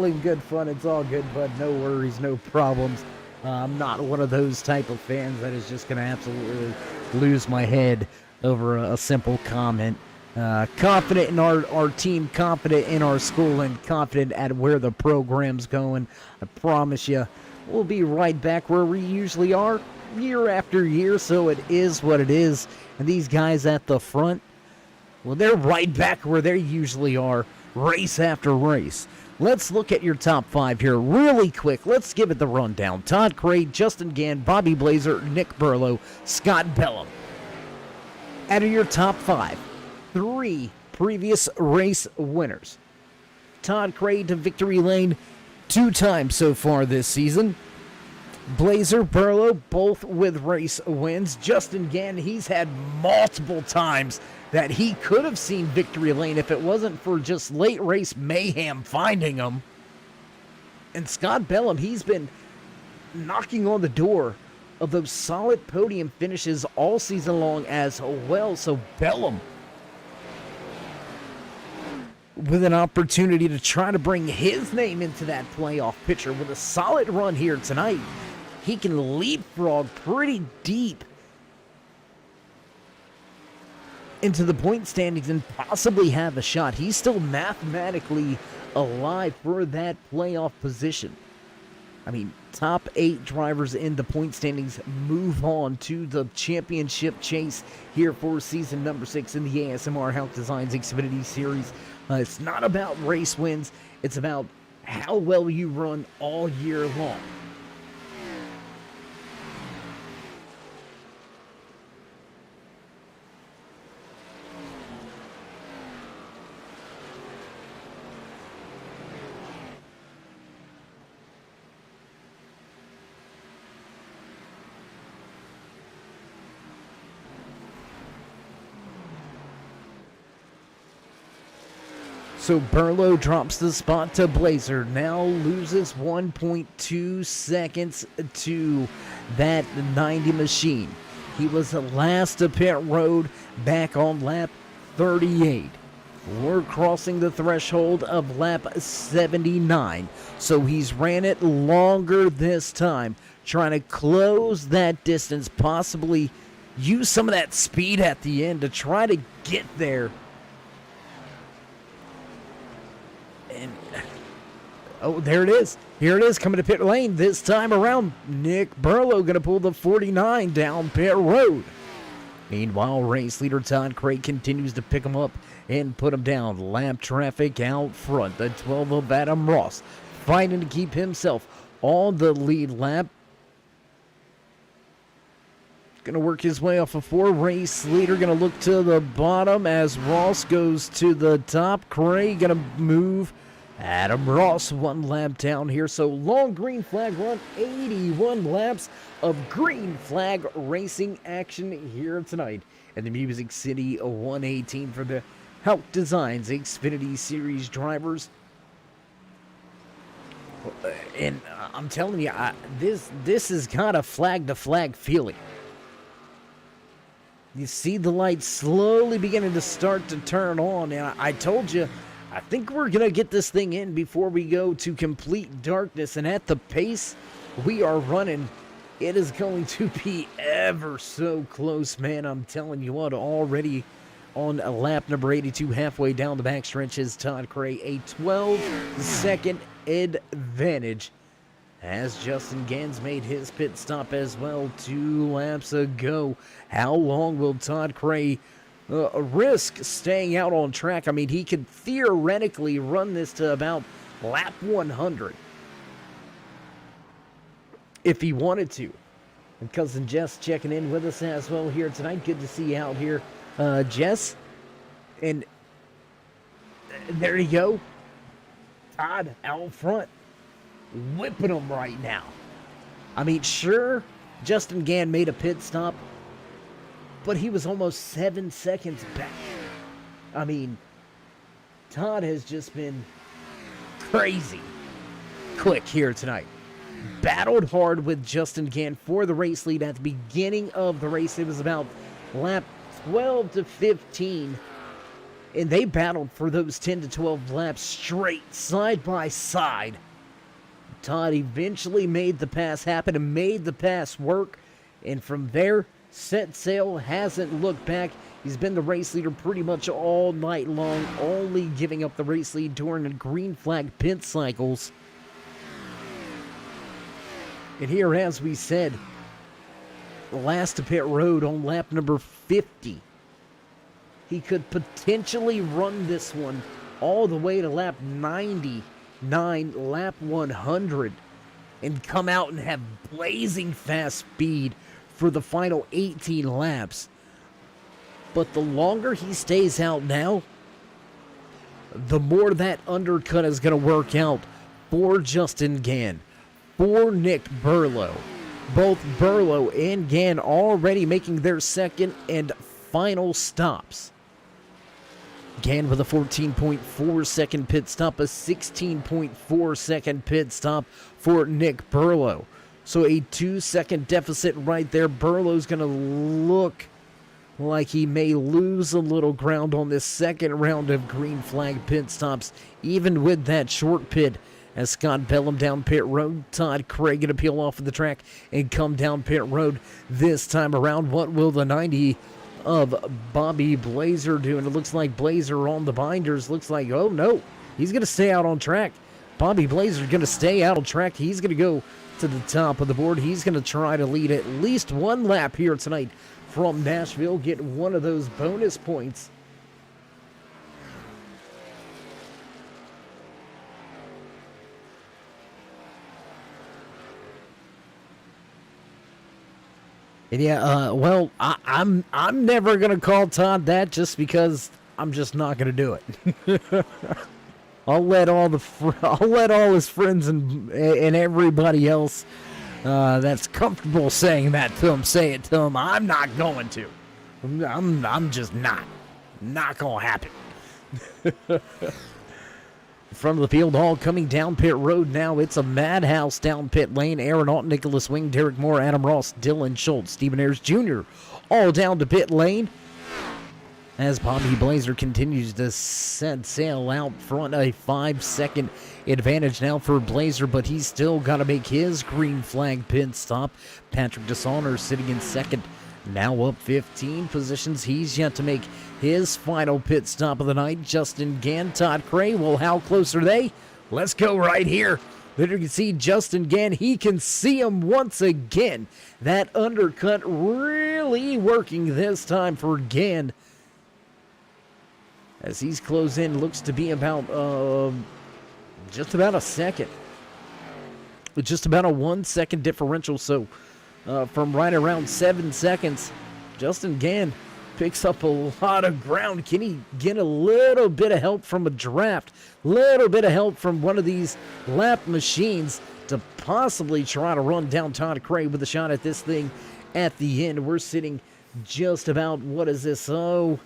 in good fun. It's all good, but no worries, no problems. I'm not one of those type of fans that is just going to absolutely lose my head over a simple comment. Confident in our team, confident in our school, and confident at where the program's going. I promise you, we'll be right back where we usually are year after year, so it is what it is. And these guys at the front, well, they're right back where they usually are, race after race. Let's look at your top 5 here really quick. Let's give it the rundown. Todd Craig, Justin Gann, Bobby Blazer, Nick Burlow, Scott Bellum. Out of your top 5, 3 previous race winners. Todd Craig to victory lane 2 times so far this season. Blazer, Burlow, both with race wins. Justin Gann, he's had multiple times that he could have seen victory lane if it wasn't for just late race mayhem finding him. And Scott Bellum, he's been knocking on the door of those solid podium finishes all season long as well. So Bellum with an opportunity to try to bring his name into that playoff picture with a solid run here tonight. He can leapfrog pretty deep into the point standings and possibly have a shot. He's still mathematically alive for that playoff position. I mean, top 8 drivers in the point standings move on to the championship chase here for season number 6 in the ASMR Hauck Designs Xfinity Series. It's not about race wins, it's about how well you run all year long. So Burlow drops the spot to Blazer, now loses 1.2 seconds to that 90 machine. He was the last to pit road back on lap 38. We're crossing the threshold of lap 79, so he's ran it longer this time, trying to close that distance, possibly use some of that speed at the end to try to get there. And, oh, there it is. Here it is, coming to pit lane. This time around, Nick Burlow going to pull the 49 down pit road. Meanwhile, race leader Todd Craig continues to pick him up and put him down. Lap traffic out front. The 12 of Adam Ross fighting to keep himself on the lead lap. Going to work his way off of 4. Race leader going to look to the bottom as Ross goes to the top. Craig going to move Adam Ross 1 lap down here. So long green flag run, 81 laps of green flag racing action here tonight at the Music City 118 for the Hauck Designs Xfinity Series drivers. And I'm telling you, this has got a flag-to-flag feeling. You see the lights slowly beginning to start to turn on, and I told you, I think we're going to get this thing in before we go to complete darkness, and at the pace we are running, it is going to be ever so close, man. I'm telling you what, already on lap number 82, halfway down the backstretch is Todd Cray, a 12-second advantage as Justin Gans made his pit stop as well 2 laps ago. How long will Todd Cray risk staying out on track? I mean, he could theoretically run this to about lap 100 if he wanted to. And cousin Jess checking in with us as well here tonight. Good to see you out here, Jess. And there you go. Todd out front, whipping them right now. I mean, sure, Justin Gann made a pit stop, but he was almost 7 seconds back. I mean, Todd has just been crazy quick here tonight. Battled hard with Justin Gann for the race lead at the beginning of the race. It was about lap 12 to 15. And they battled for those 10 to 12 laps straight, side by side. Todd eventually made the pass happen and made the pass work. And from there, set sail, hasn't looked back. He's been the race leader pretty much all night long, only giving up the race lead during the green flag pit cycles. And here, as we said, last to pit road on lap number 50. He could potentially run this one all the way to lap 99, lap 100, and come out and have blazing fast speed for the final 18 laps. But the longer he stays out now, the more that undercut is going to work out for Justin Gann, for Nick Burlow. Both Burlow and Gann already making their second and final stops. Gann with a 14.4 second pit stop, a 16.4 second pit stop for Nick Burlow. So a 2-second deficit right there. Burlow's going to look like he may lose a little ground on this second round of green flag pit stops, even with that short pit. As Scott Bellum down pit road, Todd Craig going to peel off of the track and come down pit road this time around. What will the 90 of Bobby Blazer doing. It looks like Blazer on the binders. Looks like, oh no, he's going to stay out on track. Bobby Blazer's going to stay out on track. He's going to go to the top of the board. He's going to try to lead at least one lap here tonight from Nashville. Get one of those bonus points. And yeah, well, I'm never gonna call Todd that just because I'm just not gonna do it. I'll let all his friends and everybody else that's comfortable saying that to him say it to him. I'm not going to. I'm just not gonna happen. From the field, all coming down pit road now. It's a madhouse down pit lane. Aaron Ault, Nicholas Wing, Derek Moore, Adam Ross, Dylan Schultz, Stephen Ayers Jr. all down to pit lane. As Bobby Blazer continues to set sail out front, a 5-second advantage now for Blazer, but he's still got to make his green flag pit stop. Patrick DeSauners sitting in second, now up 15 positions. He's yet to make his final pit stop of the night. Justin Gann, Todd Cray. Well, how close are they? Let's go right here. There you can see Justin Gann. He can see him once again. That undercut really working this time for Gann. As he's closed in, looks to be about just about a second. Just about a 1 second differential. So from right around 7 seconds, Justin Gann picks up a lot of ground. Can he get a little bit of help from a draft? Little bit of help from one of these lap machines to possibly try to run down Todd Cray with a shot at this thing at the end. We're sitting just about, what is this? Oh,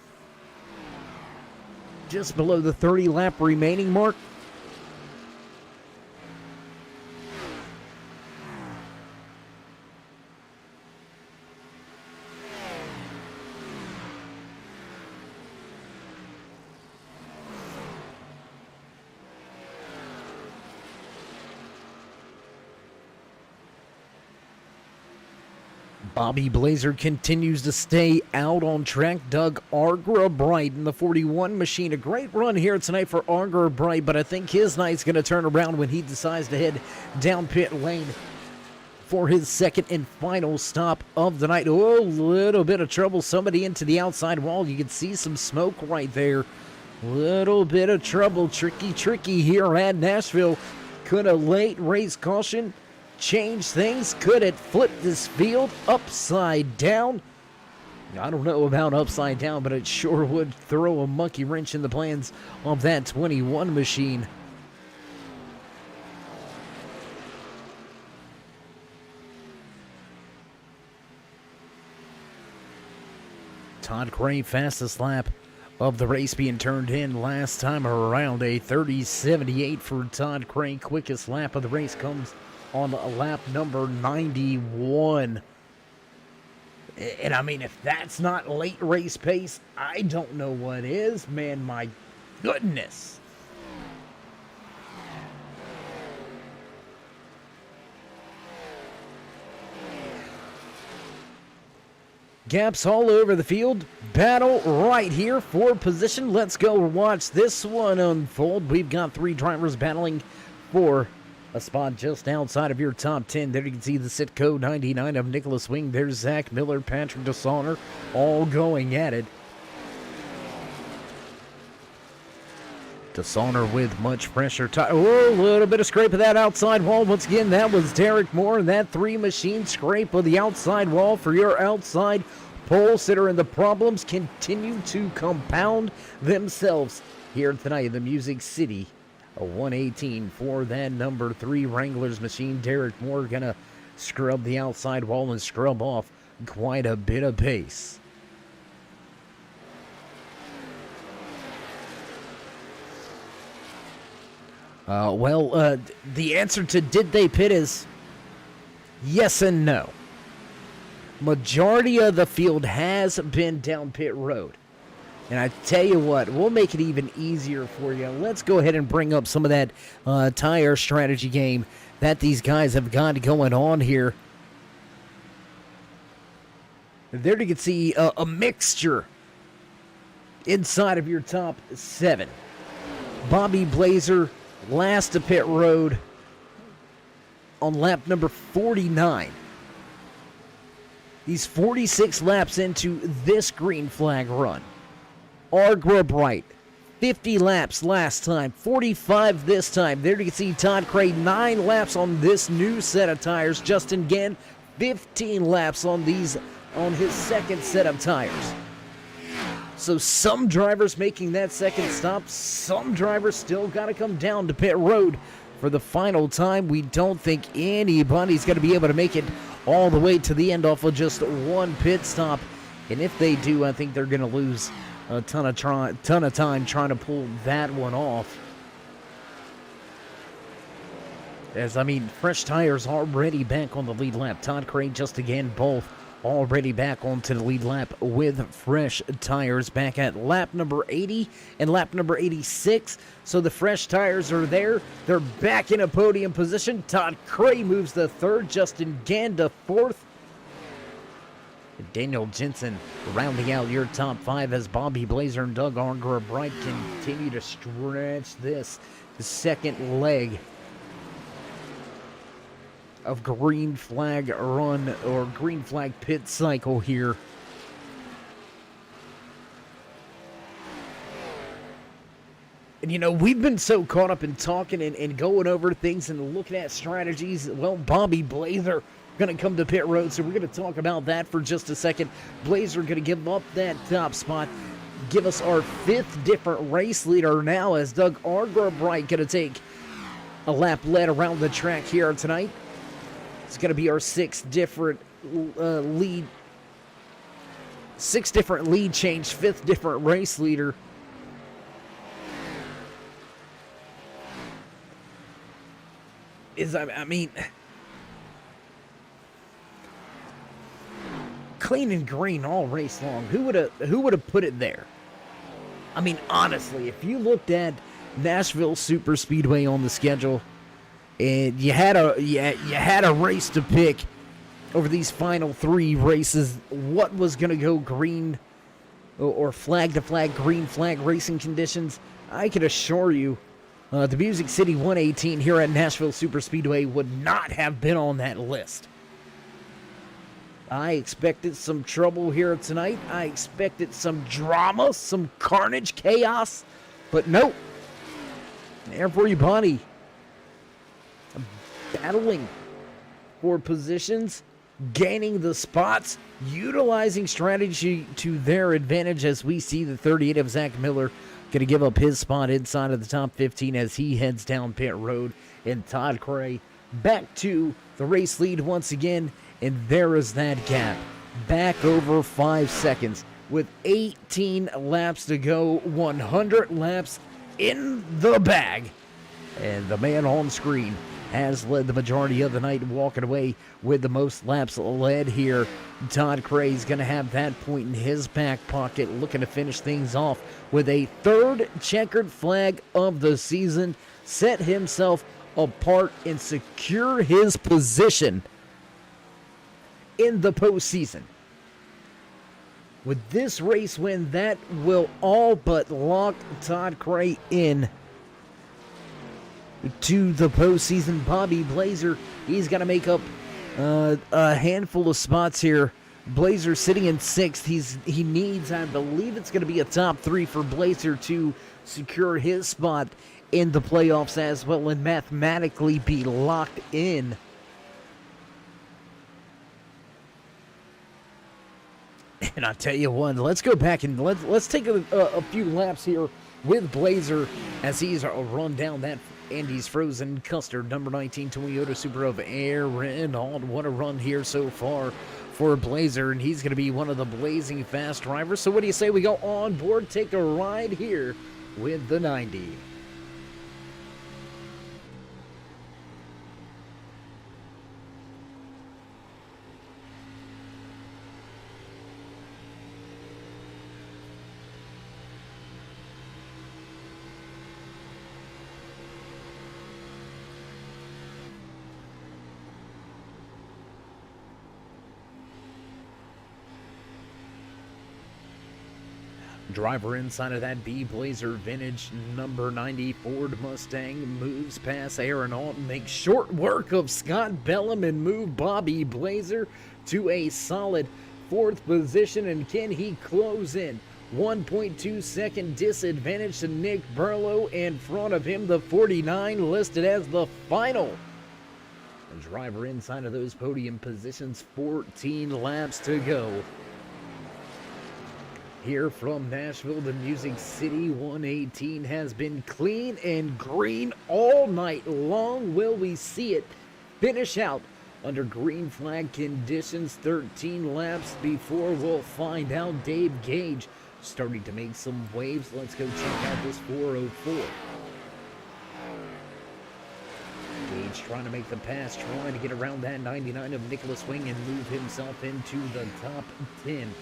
just below the 30 lap remaining mark. Bobby Blazer continues to stay out on track. Doug Argra-Bright in the 41 machine. A great run here tonight for Argra-Bright, but I think his night's going to turn around when he decides to head down pit lane for his second and final stop of the night. Oh, a little bit of trouble. Somebody into the outside wall. You can see some smoke right there. Little bit of trouble. Tricky here at Nashville. Could a late race caution change things? Could it flip this field upside down? I don't know about upside down, but it sure would throw a monkey wrench in the plans of that 21 machine. Todd Cray, fastest lap of the race being turned in last time around. A 30.78 for Todd Cray. Quickest lap of the race comes on lap number 91. And I mean, if that's not late race pace, I don't know what is, man. My goodness. Gaps all over the field. Battle right here for position. Let's go watch this one unfold. We've got three drivers battling for a spot just outside of your top 10. There you can see the Sitco 99 of Nicholas Wing. There's Zach Miller, Patrick DeSauner, all going at it. DeSauner with much pressure. Oh, a little bit of scrape of that outside wall. Once again, that was Derek Moore. And that three machine scrape of the outside wall for your outside pole sitter. And the problems continue to compound themselves here tonight in the Music City. A 118 for that number 3 Wranglers machine. Derek Moore gonna scrub the outside wall and scrub off quite a bit of pace. The answer to did they pit is yes and no. Majority of the field has been down pit road. And I tell you what, we'll make it even easier for you. Let's go ahead and bring up some of that tire strategy game that these guys have got going on here. There you can see a mixture inside of your top 7. Bobby Blazer last to pit road on lap number 49. He's 46 laps into this green flag run. Argra Bright, 50 laps last time, 45 this time. There you can see Todd Cray, 9 laps on this new set of tires. Justin Gann, 15 laps on his second set of tires. So some drivers making that second stop, some drivers still got to come down to pit road for the final time. We don't think anybody's going to be able to make it all the way to the end off of just one pit stop. And if they do, I think they're going to lose a ton of time trying to pull that one off. As, I mean, fresh tires already back on the lead lap. Todd Cray, just again, both already back onto the lead lap with fresh tires back at lap number 80 and lap number 86. So the fresh tires are there. They're back in a podium position. Todd Cray moves to 3rd. Justin Gann to 4th. Daniel Jensen rounding out your top 5 as Bobby Blazer and Doug Argra Bright continue to stretch this second leg of green flag run or green flag pit cycle here. And, you know, we've been so caught up in talking and going over things and looking at strategies. Well, Bobby Blazer going to come to pit road, so we're going to talk about that for just a second. Blazer going to give up that top spot, give us our 5th different race leader now as Doug Argra Bright going to take a lap led around the track here tonight. It's going to be our 6 different lead change, 5th different race leader. I mean, clean and green all race long. Who would have put it there? I mean, honestly, if you looked at Nashville Super Speedway on the schedule, and you had a race to pick over these final 3 races, what was going to go green or flag to flag, green flag racing conditions, I can assure you the Music City 118 here at Nashville Super Speedway would not have been on that list. I expected some trouble here tonight. I expected some drama, some carnage, chaos, but nope. Everybody battling for positions, gaining the spots, utilizing strategy to their advantage as we see the 38 of Zach Miller going to give up his spot inside of the top 15 as he heads down pit road. And Todd Cray back to the race lead once again. And there is that gap. Back over 5 seconds with 18 laps to go. 100 laps in the bag. And the man on screen has led the majority of the night, walking away with the most laps led here. Todd Cray is going to have that point in his back pocket, looking to finish things off with a 3rd checkered flag of the season, set himself apart and secure his position in the postseason. With this race win, that will all but lock Todd Cray in to the postseason. Bobby Blazer, he's got to make up a handful of spots here. Blazer sitting in 6th. He needs, I believe it's going to be a top 3 for Blazer to secure his spot in the playoffs as well and mathematically be locked in. And I tell you what, let's go back and let's take a few laps here with Blazer as he's run down that Andy's Frozen Custard number 19 Toyota Supra of Aaron Hall. What a run here so far for Blazer, and he's going to be one of the blazing fast drivers. So what do you say we go on board, take a ride here with the 90? Driver inside of that B Blazer vintage number 90 Ford Mustang moves past Aaron Alton, makes short work of Scott Bellum, and move Bobby Blazer to a solid 4th position. And can he close in? 1.2 second disadvantage to Nick Burlow. In front of him, the 49 listed as the final. The driver inside of those podium positions, 14 laps to go. Here from Nashville to Music City, 118 has been clean and green all night long. Will we see it finish out under green flag conditions? 13 laps before we'll find out. Dave Gage starting to make some waves. Let's go check out this 404. Gage trying to make the pass, trying to get around that 99 of Nicholas Wing and move himself into the top 10.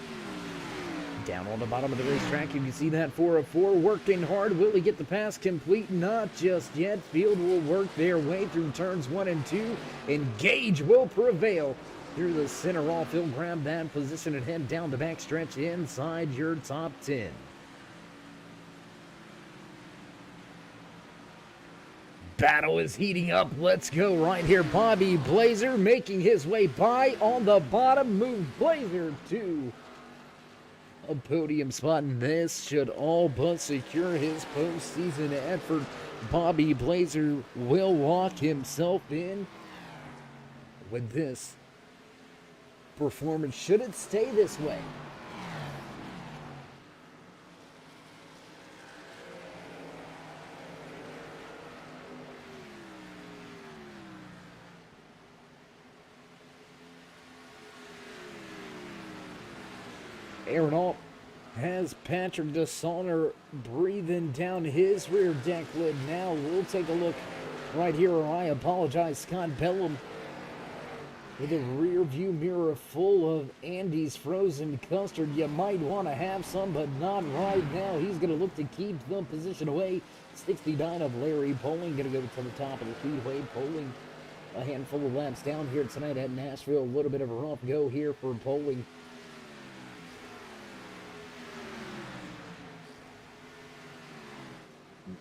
Down on the bottom of the racetrack, you can see that 404 working hard. Will he get the pass complete? Not just yet. Field will work their way through turns 1 and 2, and Gage will prevail through the center off. He'll grab that position and head down the backstretch inside your top 10. Battle is heating up. Let's go right here. Bobby Blazer making his way by on the bottom. Move Blazer to a podium spot, and this should all but secure his postseason effort. Bobby Blazer will lock himself in with this performance, should it stay this way. Aaron Alt has Patrick DeSauner breathing down his rear deck lid. Now we'll take a look right here, or I apologize, Scott Bellum with a rear view mirror full of Andy's frozen custard. You might want to have some, but not right now. He's going to look to keep the position away. 69 of Larry Poling going to go to the top of the speedway. Poling a handful of laps down here tonight at Nashville. A little bit of a rough go here for Poling.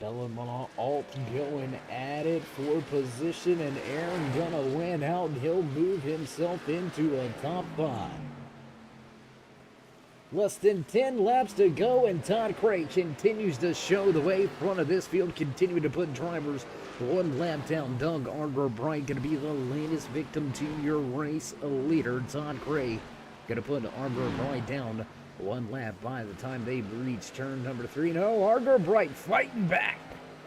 Bellum on Alt going at it for position, and Aaron gonna win out, and he'll move himself into a top 5. Less than 10 laps to go, and Todd Craig continues to show the way. Front of this field, continue to put drivers 1 lap down. Doug Arbor-Bright gonna be the latest victim to your race leader. Todd Craig gonna put Arbor-Bright down 1 lap by the time they reach turn number 3. No, Arbor-Bright fighting back.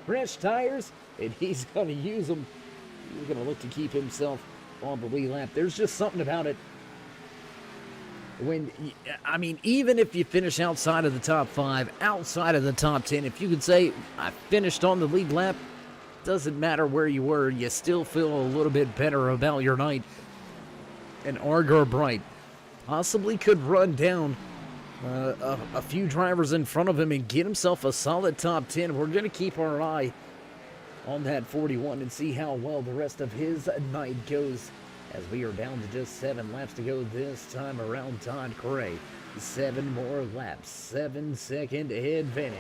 Fresh tires, and he's going to use them. He's going to look to keep himself on the lead lap. There's just something about it. Even if you finish outside of the top 5, outside of the top 10, if you could say, I finished on the lead lap, doesn't matter where you were, you still feel a little bit better about your night. And Arbor-Bright possibly could run down a few drivers in front of him and get himself a solid top 10. We're going to keep our eye on that 41 and see how well the rest of his night goes, as we are down to just 7 laps to go this time around. Todd Cray, 7 more laps, 7-second advantage.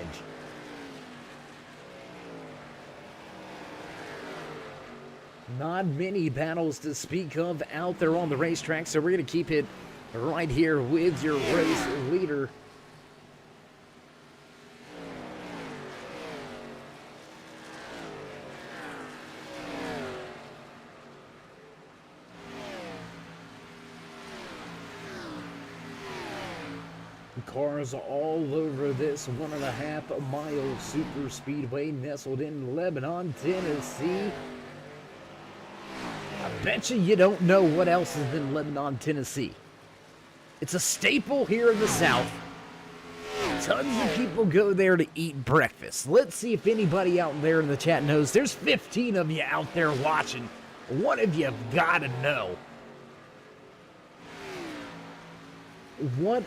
Not many battles to speak of out there on the racetrack, so we're going to keep it right here with your race leader. Cars all over this 1.5 mile super speedway nestled in Lebanon, Tennessee. I bet you don't know what else is in Lebanon, Tennessee. It's a staple here in the South. Tons of people go there to eat breakfast. Let's see if anybody out there in the chat knows. There's 15 of you out there watching. One of you have got to know. What?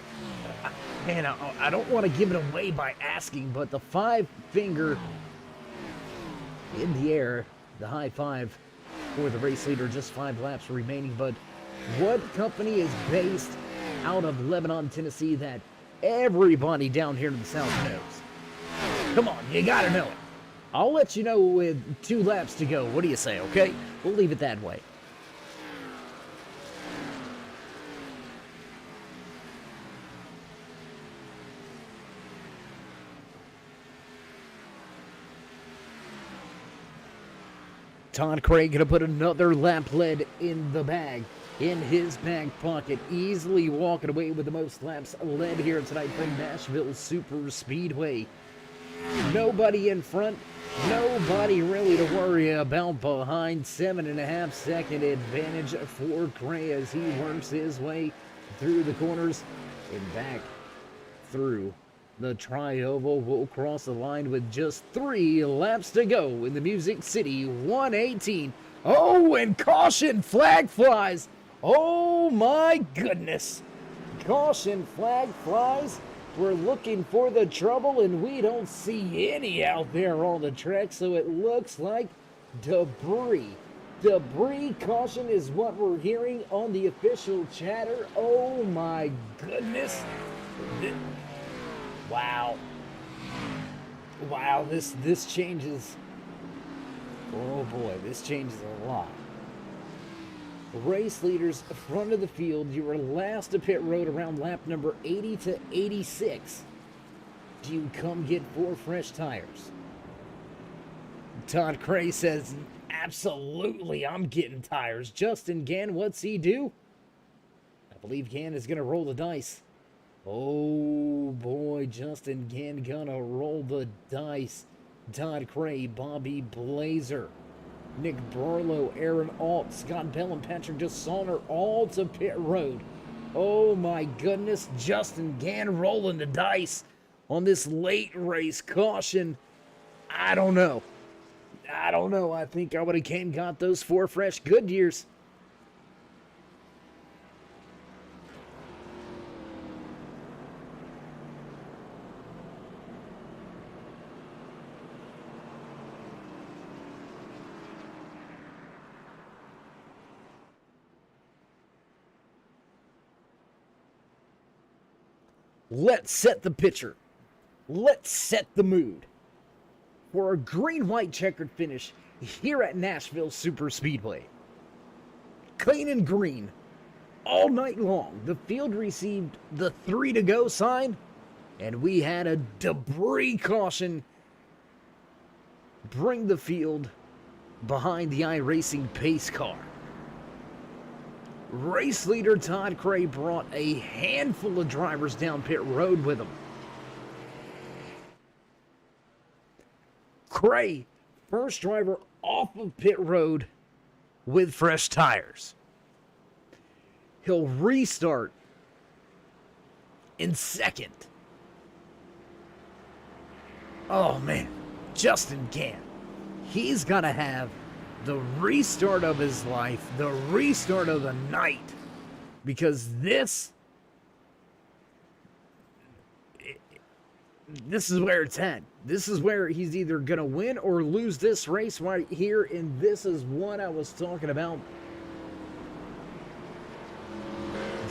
Man, I don't want to give it away by asking, but the 5-finger in the air, the high 5 for the race leader, just 5 laps remaining. But what company is based out of Lebanon, Tennessee that everybody down here in the South knows. Come on, you gotta know it. I'll let you know with 2 laps to go. What do you say, okay? We'll leave it that way. Todd Craig gonna put another lap lead in the bag, in his back pocket, easily walking away with the most laps led here tonight from Nashville Super Speedway. Nobody in front, nobody really to worry about behind. 7.5 second advantage for Craig as he works his way through the corners and back through the tri-oval. Will cross the line with just 3 laps to go in the Music City 118. Oh, and caution, flag flies. Oh my goodness. Caution, flag flies. We're looking for the trouble and we don't see any out there on the track, so it looks like debris. Debris caution is what we're hearing on the official chatter. Oh my goodness. Wow. Wow, this changes. Oh boy, this changes a lot. Race leaders front of the field, you were last to pit road around lap number 80 to 86. Do you come get 4 fresh tires? Todd Cray says, absolutely, I'm getting tires. Justin Gann, what's he do? I believe Gann is going to roll the dice. Oh boy, Justin Gann gonna roll the dice. Todd Cray, Bobby Blazer, Nick Barlow, Aaron Alt, Scott Bell, and Patrick DeSauner all to pit road. Oh my goodness, Justin Gann rolling the dice on this late race caution. I don't know. I think I would have got those 4 fresh Goodyears. Let's set the picture. Let's set the mood for a green-white checkered finish here at Nashville Super Speedway. Clean and green all night long. The field received the 3 to go sign, and we had a debris caution bring the field behind the iRacing pace car. Race leader Todd Cray brought a handful of drivers down pit road with him. Cray, first driver off of pit road with fresh tires. He'll restart in second. Oh man, Justin Gann. He's got to have the restart of his life, the restart of the night, because this is where it's at. This is where he's either going to win or lose this race right here, and this is what I was talking about.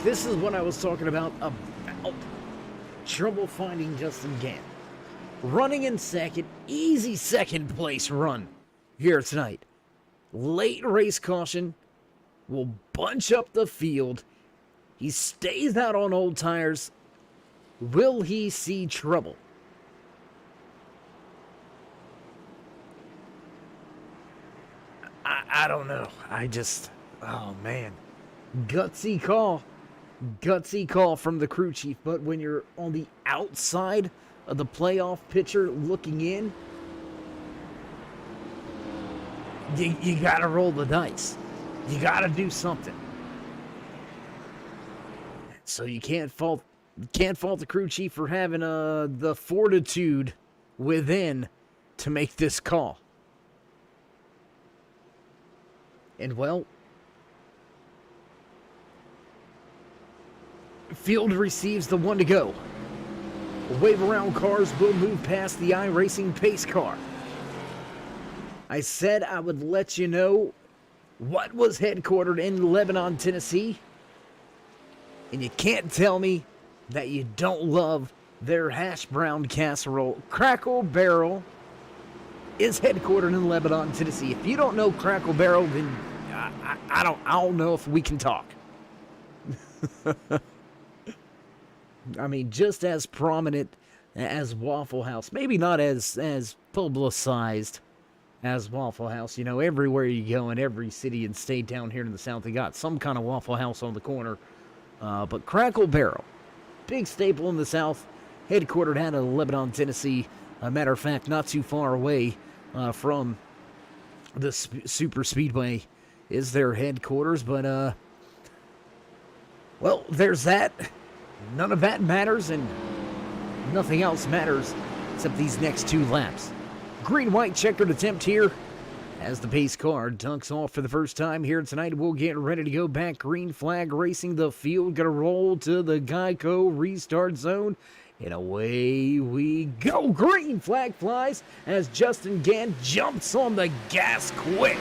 This is what I was talking about trouble finding Justin Gann. Running in second, easy second place run here tonight. Late race caution will bunch up the field. He stays out on old tires. Will he see trouble? I don't know. Oh man. Gutsy call. Gutsy call from the crew chief, but when you're on the outside of the playoff picture looking in, you gotta roll the dice. You gotta do something. So you can't fault the crew chief for having the fortitude within to make this call. And well, field receives the 1 to go. Wave around cars will move past the iRacing pace car. I said I would let you know what was headquartered in Lebanon, Tennessee. And you can't tell me that you don't love their hash brown casserole. Crackle Barrel is headquartered in Lebanon, Tennessee. If you don't know Crackle Barrel, then I don't know if we can talk. I mean, just as prominent as Waffle House. Maybe not as publicized as Waffle House. You know, everywhere you go in every city and state down here in the South, they got some kind of Waffle House on the corner. But Crackle Barrel, big staple in the South, headquartered out of Lebanon, Tennessee. A matter of fact, not too far away from the Super Speedway is their headquarters. But, well, there's that. None of that matters, and nothing else matters except these next 2 laps. Green-white checkered attempt here as the pace car dunks off for the first time here tonight. We'll get ready to go back. Green flag racing the field. Gonna roll to the Geico restart zone. And away we go. Green flag flies as Justin Gann jumps on the gas quick.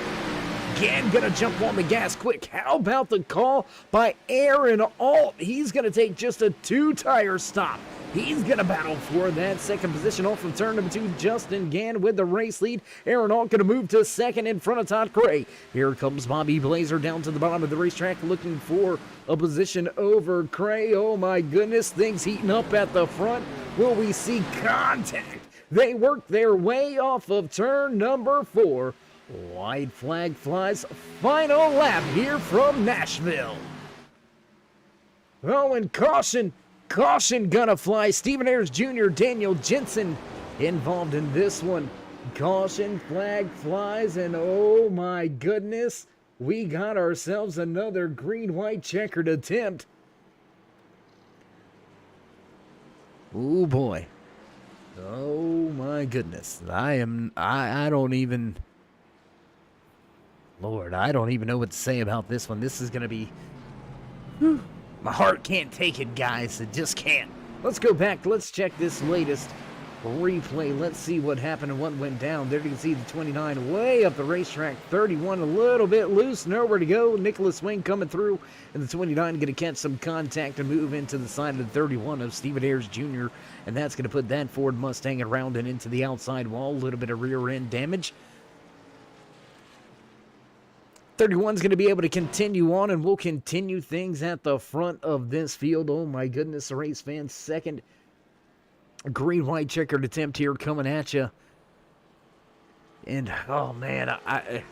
Gann gonna jump on the gas quick. How about the call by Aaron Alt? He's gonna take just a 2-tire stop. He's gonna battle for that second position off of turn number 2. Justin Gann with the race lead. Aaron Alt gonna move to second in front of Todd Gray. Here comes Bobby Blazer down to the bottom of the racetrack looking for a position over Cray. Oh my goodness, things heating up at the front. Will we see contact? They work their way off of turn number 4. White flag flies. Final lap here from Nashville. Oh, and caution gonna fly. Stephen Ayers Jr., Daniel Jensen involved in this one. Caution flag flies, and oh my goodness, we got ourselves another green-white checkered attempt. Oh boy. Oh my goodness. I don't even... Lord, I don't even know what to say about this one. This is going to be... Whew. My heart can't take it, guys. It just can't. Let's go back. Let's check this latest replay. Let's see what happened and what went down. There you can see the 29 way up the racetrack. 31 a little bit loose. Nowhere to go. Nicholas Wing coming through. And the 29 going to catch some contact and move into the side of the 31 of Stephen Ayers Jr. And that's going to put that Ford Mustang around and into the outside wall. A little bit of rear end damage. 31's going to be able to continue on, and we'll continue things at the front of this field. Oh my goodness, race fans, second green-white checkered attempt here coming at you. And, oh man, I'm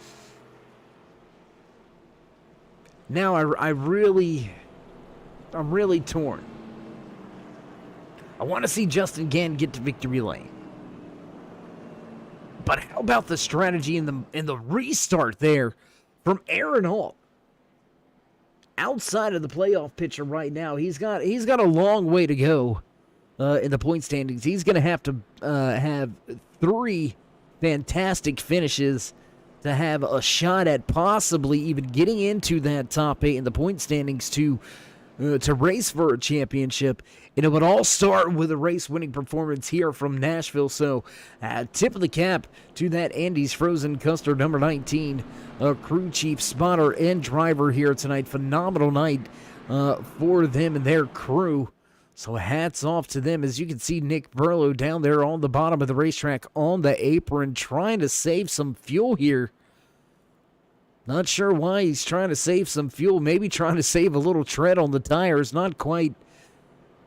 really torn. I want to see Justin Gann get to victory lane. But how about the strategy in the restart there from Aaron Alt? Outside of the playoff picture right now, he's got a long way to go in the point standings. He's going to have to have 3 fantastic finishes to have a shot at possibly even getting into that top 8 in the point standings to race for a championship. And it would all start with a race-winning performance here from Nashville. So, tip of the cap to that Andy's Frozen Custard number 19, crew chief, spotter, and driver here tonight. Phenomenal night for them and their crew. So hats off to them. As you can see, Nick Burlow down there on the bottom of the racetrack on the apron trying to save some fuel here. Not sure why he's trying to save some fuel. Maybe trying to save a little tread on the tires. Not quite.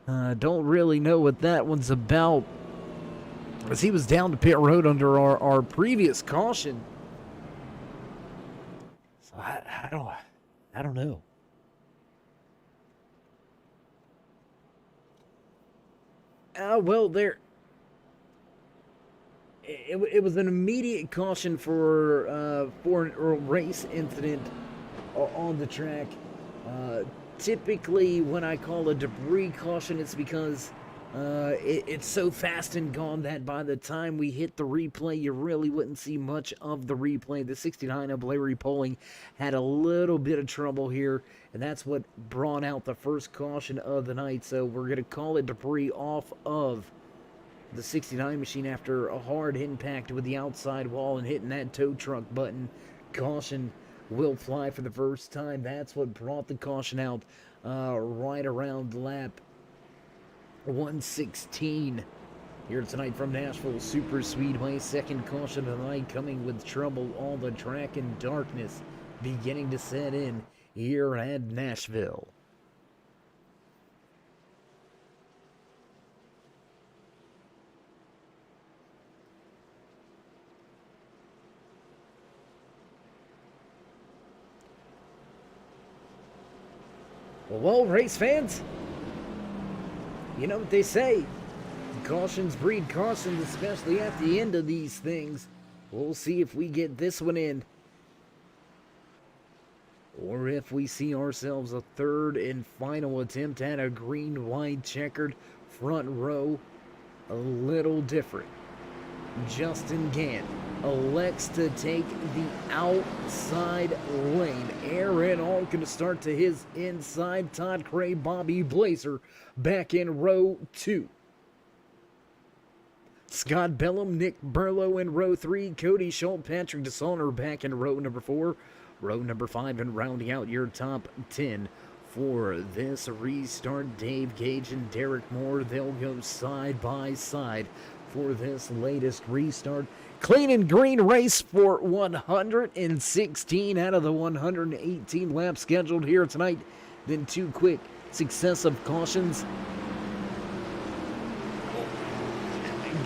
Don't really know what that one's about. As he was down to pit road under our previous caution. So I don't know. Well, there. It was an immediate caution for a race incident on the track. Typically, when I call a debris caution, it's because it's so fast and gone that by the time we hit the replay, you really wouldn't see much of the replay. The 69 of Larry Poling had a little bit of trouble here, and that's what brought out the first caution of the night. So we're going to call it debris off of the 69 machine after a hard impact with the outside wall and hitting that tow truck button. Caution will fly for the first time. That's what brought the caution out right around lap 116 here tonight from Nashville Super Speedway. Second caution tonight coming with trouble on the track and darkness beginning to set in here at Nashville. Well, race fans, you know what they say. Cautions breed cautions, especially at the end of these things. We'll see if we get this one in, or if we see ourselves a third and final attempt at a green-white checkered front row. A little different. Justin Gann elects to take the outside lane. Aaron Hall going to start to his inside. Todd Cray, Bobby Blazer back in row 2. Scott Bellum, Nick Burlow in row 3. Cody Schultz, Patrick DeSaulnier back in row number 4. Row number 5 and rounding out your top 10 for this restart. Dave Gage and Derek Moore, they'll go side by side for this latest restart. Clean and green race for 116 out of the 118 laps scheduled here tonight. Then 2 quick successive cautions.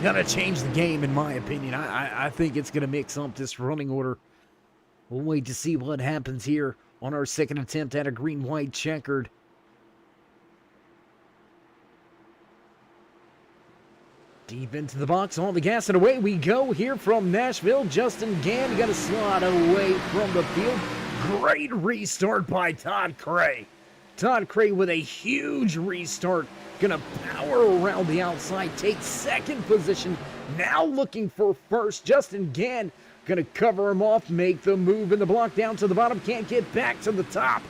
Gonna change the game, in my opinion. I think it's gonna mix up this running order. We'll wait to see what happens here on our second attempt at a green-white checkered. Deep into the box, on the gas, and away we go here from Nashville. Justin Gann got a slot away from the field. Great restart by Todd Cray. Todd Cray with a huge restart. Gonna power around the outside, take second position. Now looking for first. Justin Gann gonna cover him off, make the move in the block down to the bottom. Can't get back to the top.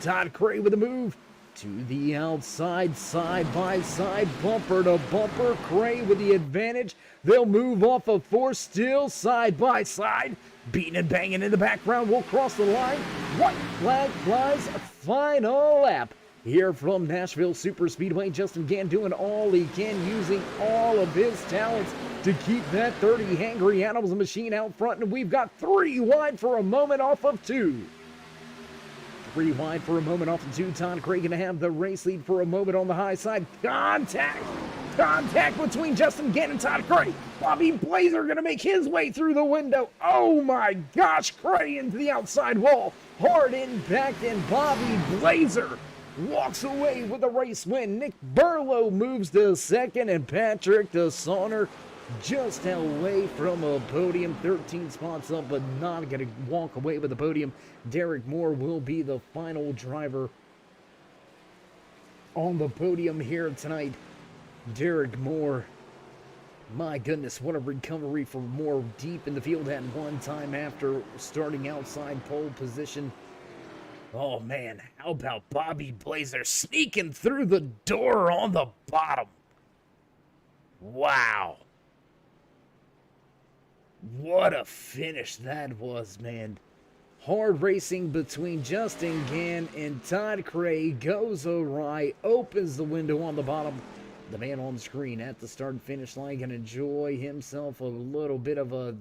Todd Cray with a move to the outside, side by side, bumper to bumper. Cray with the advantage. They'll move off of 4, still side by side. Beating and banging in the background. We'll cross the line. White flag flies. Final lap here from Nashville Super Speedway. Justin Gann doing all he can, using all of his talents to keep that 30 Hangry Animals machine out front. And we've got 3 wide for a moment off of 2. 3 wide for a moment off of 2. Todd Cray gonna have the race lead for a moment on the high side. Contact between Justin Gann and Todd Cray. Bobby Blazer gonna make his way through the window. Oh my gosh, Cray into the outside wall. Hard impact, and Bobby Blazer walks away with a race win. Nick Burlow moves to second, and Patrick DeSaulnier just away from a podium. 13 spots up, but not going to walk away with the podium. Derek Moore will be the final driver on the podium here tonight. Derek Moore, my goodness, what a recovery for Moore, deep in the field at one time after starting outside pole position. Oh man, how about Bobby Blazer sneaking through the door on the bottom? Wow. What a finish that was, man. Hard racing between Justin Gann and Todd Cray goes awry, opens the window on the bottom. The man on the screen at the start and finish line can enjoy himself a little bit of a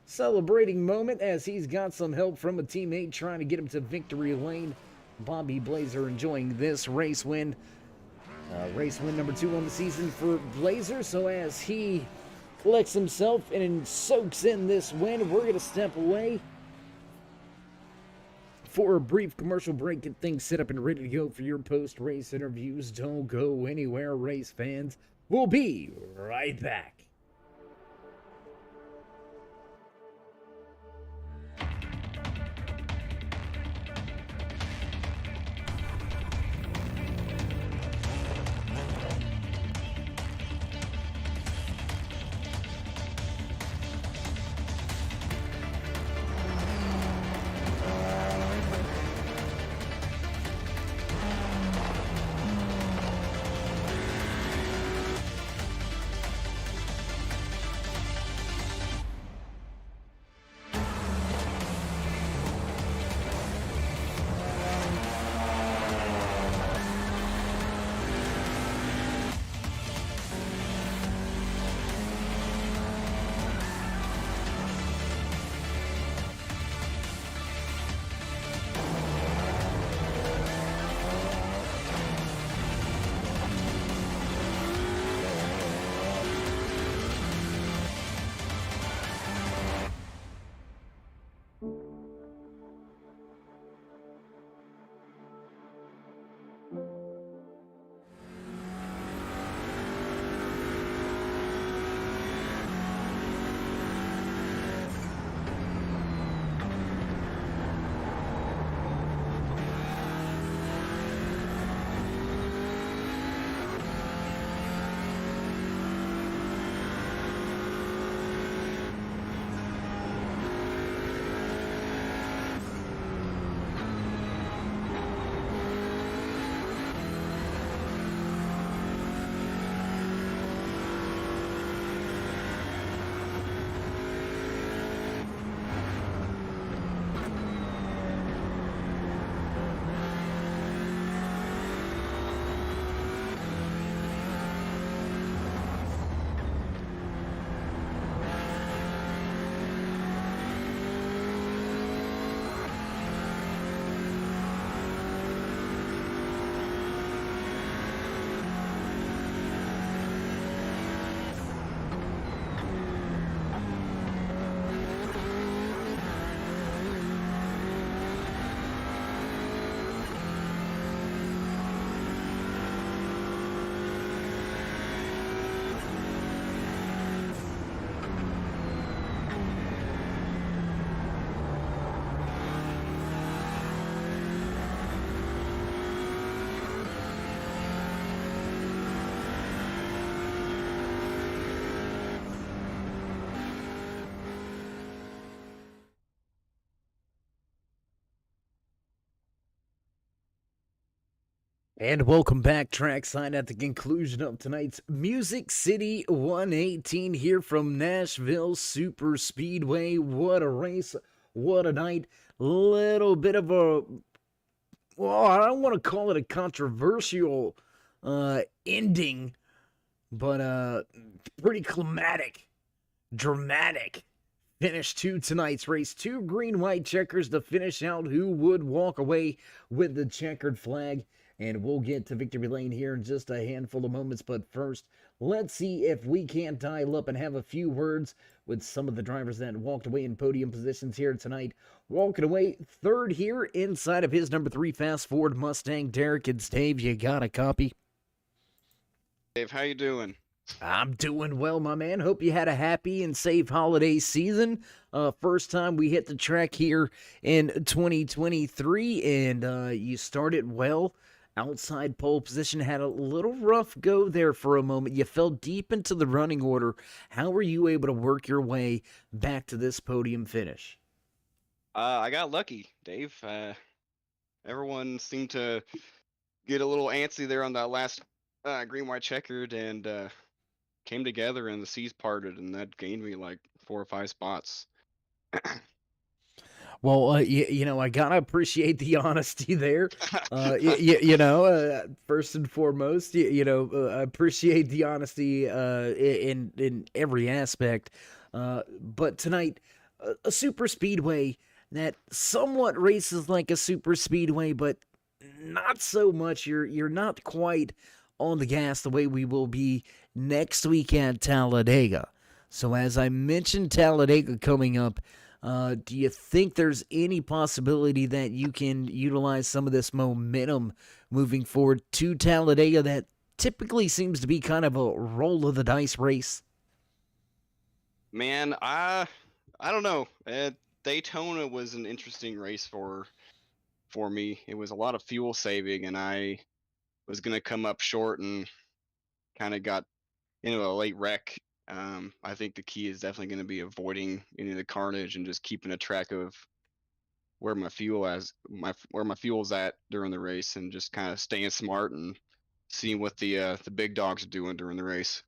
celebrating moment as he's got some help from a teammate trying to get him to victory lane. Bobby Blazer enjoying this race win. Race win number 2 on the season for Blazer. So as he collects himself and soaks in this win, we're going to step away for a brief commercial break. Get things set up and ready to go for your post-race interviews. Don't go anywhere, race fans. We'll be right back. And welcome back, trackside, at the conclusion of tonight's Music City 118 here from Nashville Super Speedway. What a race, what a night. Little bit of a, well, I don't want to call it a controversial ending, but pretty climatic, dramatic finish to tonight's race. Two green-white checkers to finish out who would walk away with the checkered flag. And we'll get to victory lane here in just a handful of moments. But first, let's see if we can't dial up and have a few words with some of the drivers that walked away in podium positions here tonight. Walking away third here inside of his number 3 Fast Ford Mustang. Derek, it's Dave. You got a copy? Dave, how you doing? I'm doing well, my man. Hope you had a happy and safe holiday season. First time we hit the track here in 2023, and you started well. Outside pole position, had a little rough go there for a moment. You fell deep into the running order. How were you able to work your way back to this podium finish? I got lucky, Dave. Everyone seemed to get a little antsy there on that last green-white checkered, and came together, and the seas parted, and that gained me like 4 or 5 spots. Well, you know, I gotta appreciate the honesty there. First and foremost, I appreciate the honesty in every aspect. But tonight, a super speedway that somewhat races like a super speedway, but not so much. You're not quite on the gas the way we will be next week at Talladega. So as I mentioned, Talladega coming up. Do you think there's any possibility that you can utilize some of this momentum moving forward to Talladega that typically seems to be kind of a roll of the dice race? Man, I don't know. Daytona was an interesting race for me. It was a lot of fuel saving, and I was gonna come up short and kind of got into a late wreck. I think the key is definitely going to be avoiding any of the carnage and just keeping a track of where my fuel's at during the race, and just kind of staying smart and seeing what the big dogs are doing during the race.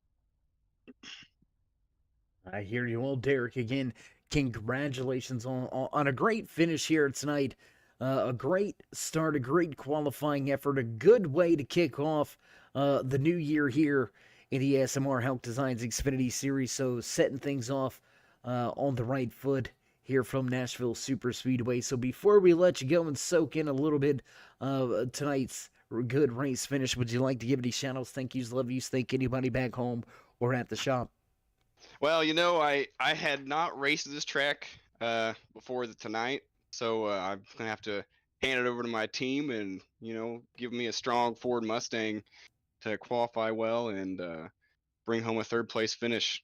I hear you, old Derek. Again, congratulations on a great finish here tonight. A great start, a great qualifying effort, a good way to kick off the new year here in the ASMR Hauck Designs Xfinitty Series. So setting things off on the right foot here from Nashville Super Speedway. So before we let you go and soak in a little bit of tonight's good race finish, would you like to give any shout-outs, thank yous, love yous, thank anybody back home or at the shop? Well, I had not raced this track before tonight, so I'm gonna have to hand it over to my team, and give me a strong Ford Mustang to qualify well and bring home a 3rd place finish.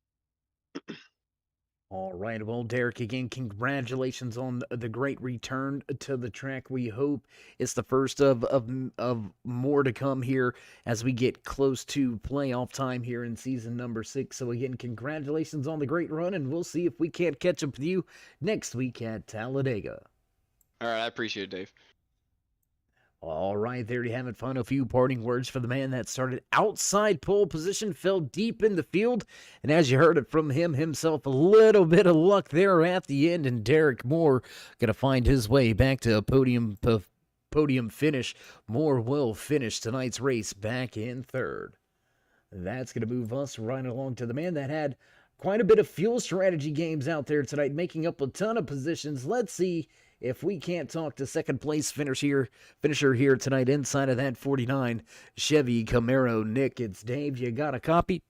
All right, well, Derek, again, congratulations on the great return to the track. We hope it's the first of more to come here as we get close to playoff time here in season number 6. So again, congratulations on the great run, and we'll see if we can't catch up with you next week at Talladega. All right, I appreciate it, Dave. All right, there you have it. Final few parting words for the man that started outside pole position, fell deep in the field, and as you heard it from him himself, a little bit of luck there at the end, and Derek Moore going to find his way back to a podium finish. Moore will finish tonight's race back in 3rd. That's going to move us right along to the man that had quite a bit of fuel strategy games out there tonight, making up a ton of positions. Let's see if we can't talk to 2nd place finisher here tonight inside of that 49 Chevy Camaro. Nick, it's Dave. You got a copy?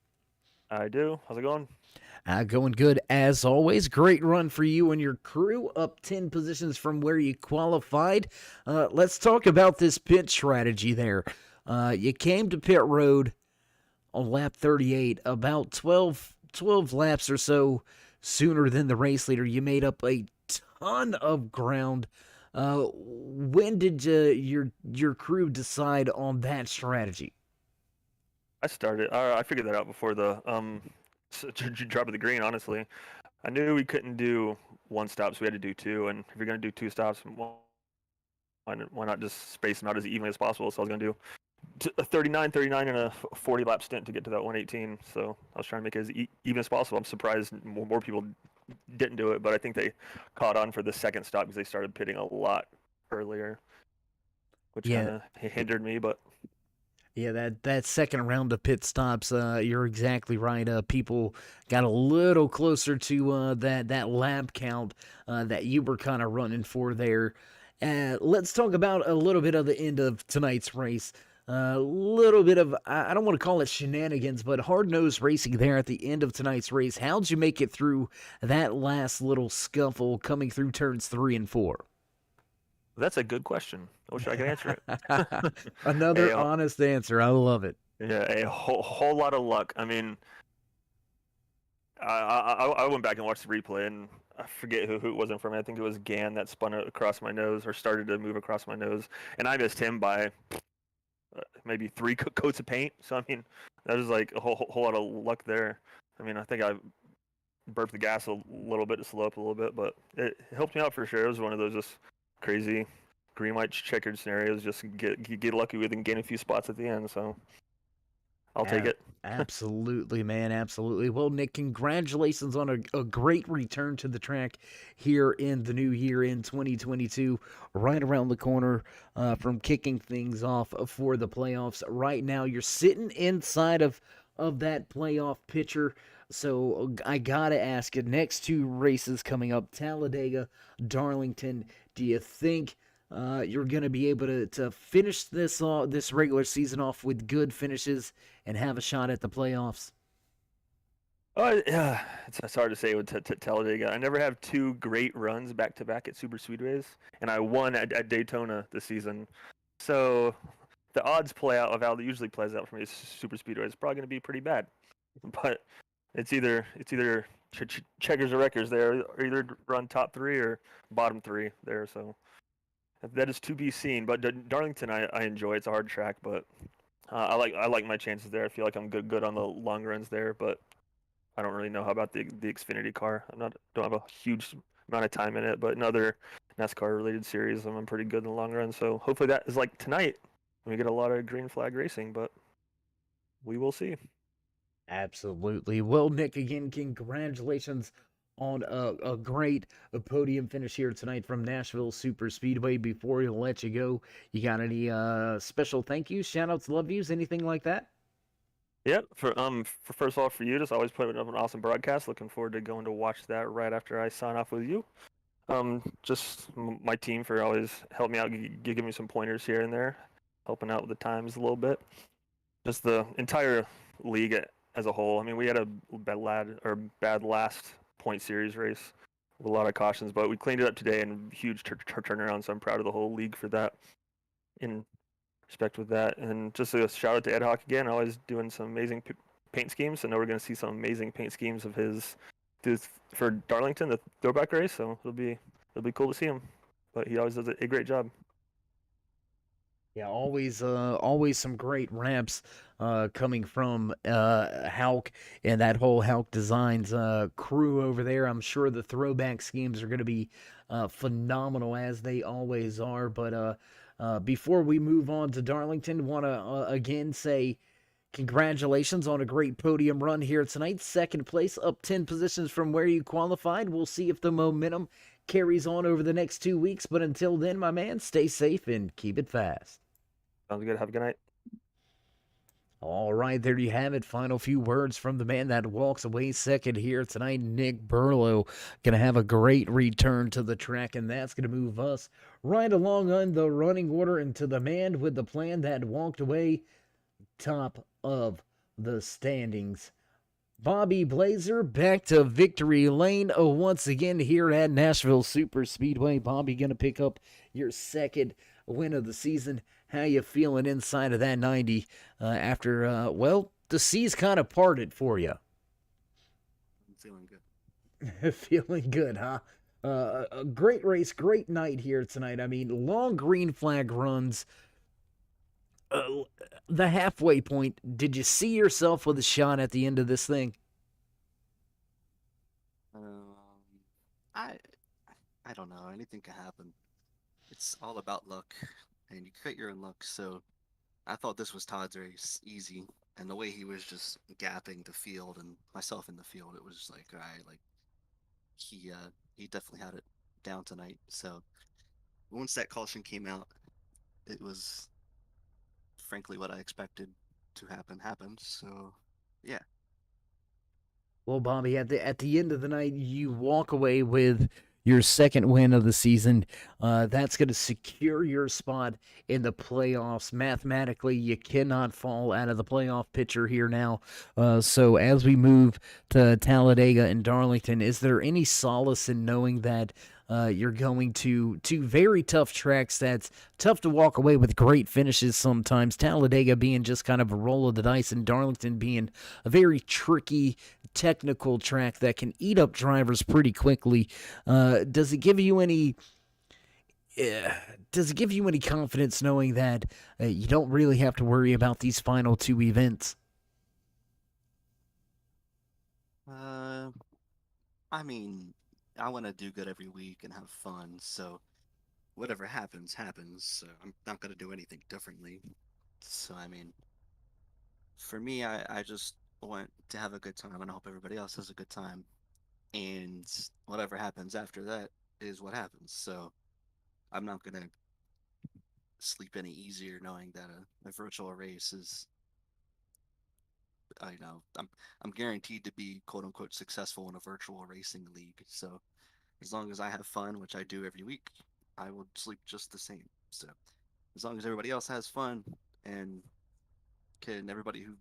I do. How's it going? Going good as always. Great run for you and your crew, up 10 positions from where you qualified. Let's talk about this pit strategy there. You came to pit road on lap 38, about 12 laps or so sooner than the race leader. You made up a ton of ground. When did your crew decide on that strategy? I figured that out before the drop of the green. Honestly, I knew we couldn't do 1 stop, so we had to do 2. And if you're gonna do 2 stops, why not just space them out as evenly as possible? So I was gonna do a 39 and a 40 lap stint to get to that 118. So I was trying to make it as even as possible. I'm surprised more people didn't do it, but I think they caught on for the second stop because they started pitting a lot earlier, which Yeah. kind of hindered me. But Yeah, that second round of pit stops, you're exactly right. People got a little closer to that lap count that you were kind of running for there. Let's talk about a little bit of the end of tonight's race. A little bit of, I don't want to call it shenanigans, but hard-nosed racing there at the end of tonight's race. How'd you make it through that last little scuffle coming through turns 3 and 4? that's a good question. I wish I could answer it. Another Hey, honest answer. I love it. yeah, a whole lot of luck. I mean, I went back and watched the replay, and I forget who it was in front of me. I think it was Gann that spun across my nose or started to move across my nose, and I missed him by maybe 3 coats of paint. So I mean, that was like a whole lot of luck there. I mean, I think I burped the gas a little bit to slow up a little bit, but it helped me out for sure. It was one of those just crazy green light checkered scenarios. Just get lucky with and gain a few spots at the end. So I'll take it. Absolutely, man. Absolutely. Well, Nick, congratulations on a great return to the track here in the new year in 2022, right around the corner from kicking things off for the playoffs. Right now, you're sitting inside of that playoff picture. So I got to ask you, next 2 races coming up, Talladega, Darlington, do you think you're going to be able to finish this regular season off with good finishes and have a shot at the playoffs? Oh, yeah, it's hard to say with Talladega. I never have 2 great runs back to back at super speedways, and I won at Daytona this season. So the odds play out of how it usually plays out for me is super speedway. It's probably going to be pretty bad, but it's either checkers or wreckers there, or either run top 3 or bottom 3 there. So that is to be seen. But Darlington, I enjoy. It's a hard track, but I like my chances there. I feel like I'm good on the long runs there, but I don't really know how about the Xfinity car. Don't have a huge amount of time in it, but in other NASCAR related series, I'm pretty good in the long run. So hopefully that is like tonight. We get a lot of green flag racing, but we will see. Absolutely. Well, Nick, again, congratulations on a great podium finish here tonight from Nashville Super Speedway. Before we let you go, you got any special thank yous, shout outs, love yous, anything like that? Yep. For first of all, for you, just always putting up an awesome broadcast. Looking forward to going to watch that right after I sign off with you. Just my team for always help me out, give me some pointers here and there, helping out with the times a little bit. Just the entire league as a whole. I mean, we had a bad last point series race with a lot of cautions, but we cleaned it up today and huge turnaround. So I'm proud of the whole league for that. In respect with that, and just a shout out to Ed Hauck again, always doing some amazing paint schemes. I know we're going to see some amazing paint schemes of his for Darlington, the throwback race. So it'll be cool to see him. But he always does a great job. Yeah, always some great ramps coming from Hauck and that whole Hauck Designs crew over there. I'm sure the throwback schemes are going to be phenomenal, as they always are. But before we move on to Darlington, want to again say congratulations on a great podium run here tonight. Second place, up 10 positions from where you qualified. We'll see if the momentum carries on over the next 2 weeks. But until then, my man, stay safe and keep it fast. Sounds good. Have a good night. All right, there you have it. Final few words from the man that walks away second here tonight, Nick Burlow. Going to have a great return to the track, and that's going to move us right along on the running order into the man with the plan that walked away top of the standings. Bobby Blazer back to victory lane once again here at Nashville Super Speedway. Bobby going to pick up your second win of the season. How you feeling inside of that 90 after, well, the seas kind of parted for you? I'm feeling good. Feeling good, huh? A great race, great night here tonight. I mean, long green flag runs. The halfway point, did you see yourself with a shot at the end of this thing? I don't know. Anything can happen. It's all about luck, and you create your own luck. So I thought this was Todd's race, easy, and the way he was just gapping the field and myself in the field, it was just like, all right, like he definitely had it down tonight. So once that caution came out, it was frankly what I expected to happen happened. So yeah, Well, Bobby, at the end of the night, you walk away with your second win of the season. That's going to secure your spot in the playoffs. Mathematically, you cannot fall out of the playoff picture here now. So as we move to Talladega and Darlington, is there any solace in knowing that you're going to two very tough tracks that's tough to walk away with great finishes sometimes? Talladega being just kind of a roll of the dice, and Darlington being a very tricky technical track that can eat up drivers pretty quickly. Does it give you any? Does it give you any confidence knowing that you don't really have to worry about these final two events? uh, I mean, I want to do good every week and have fun. So whatever happens, happens. So I'm not gonna do anything differently. So I mean, for me, I just want to have a good time, and I hope everybody else has a good time. And whatever happens after that is what happens. So I'm not gonna sleep any easier knowing that a virtual race is, I know, I'm guaranteed to be quote unquote successful in a virtual racing league. So as long as I have fun, which I do every week, I will sleep just the same. So as long as everybody else has fun and everybody who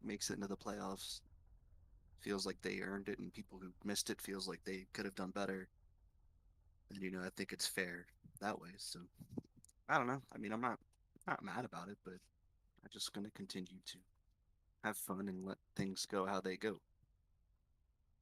makes it into the playoffs feels like they earned it, and people who missed it feels like they could have done better, and I think it's fair that way. So I don't know. I mean, I'm not mad about it, but I'm just gonna continue to have fun and let things go how they go.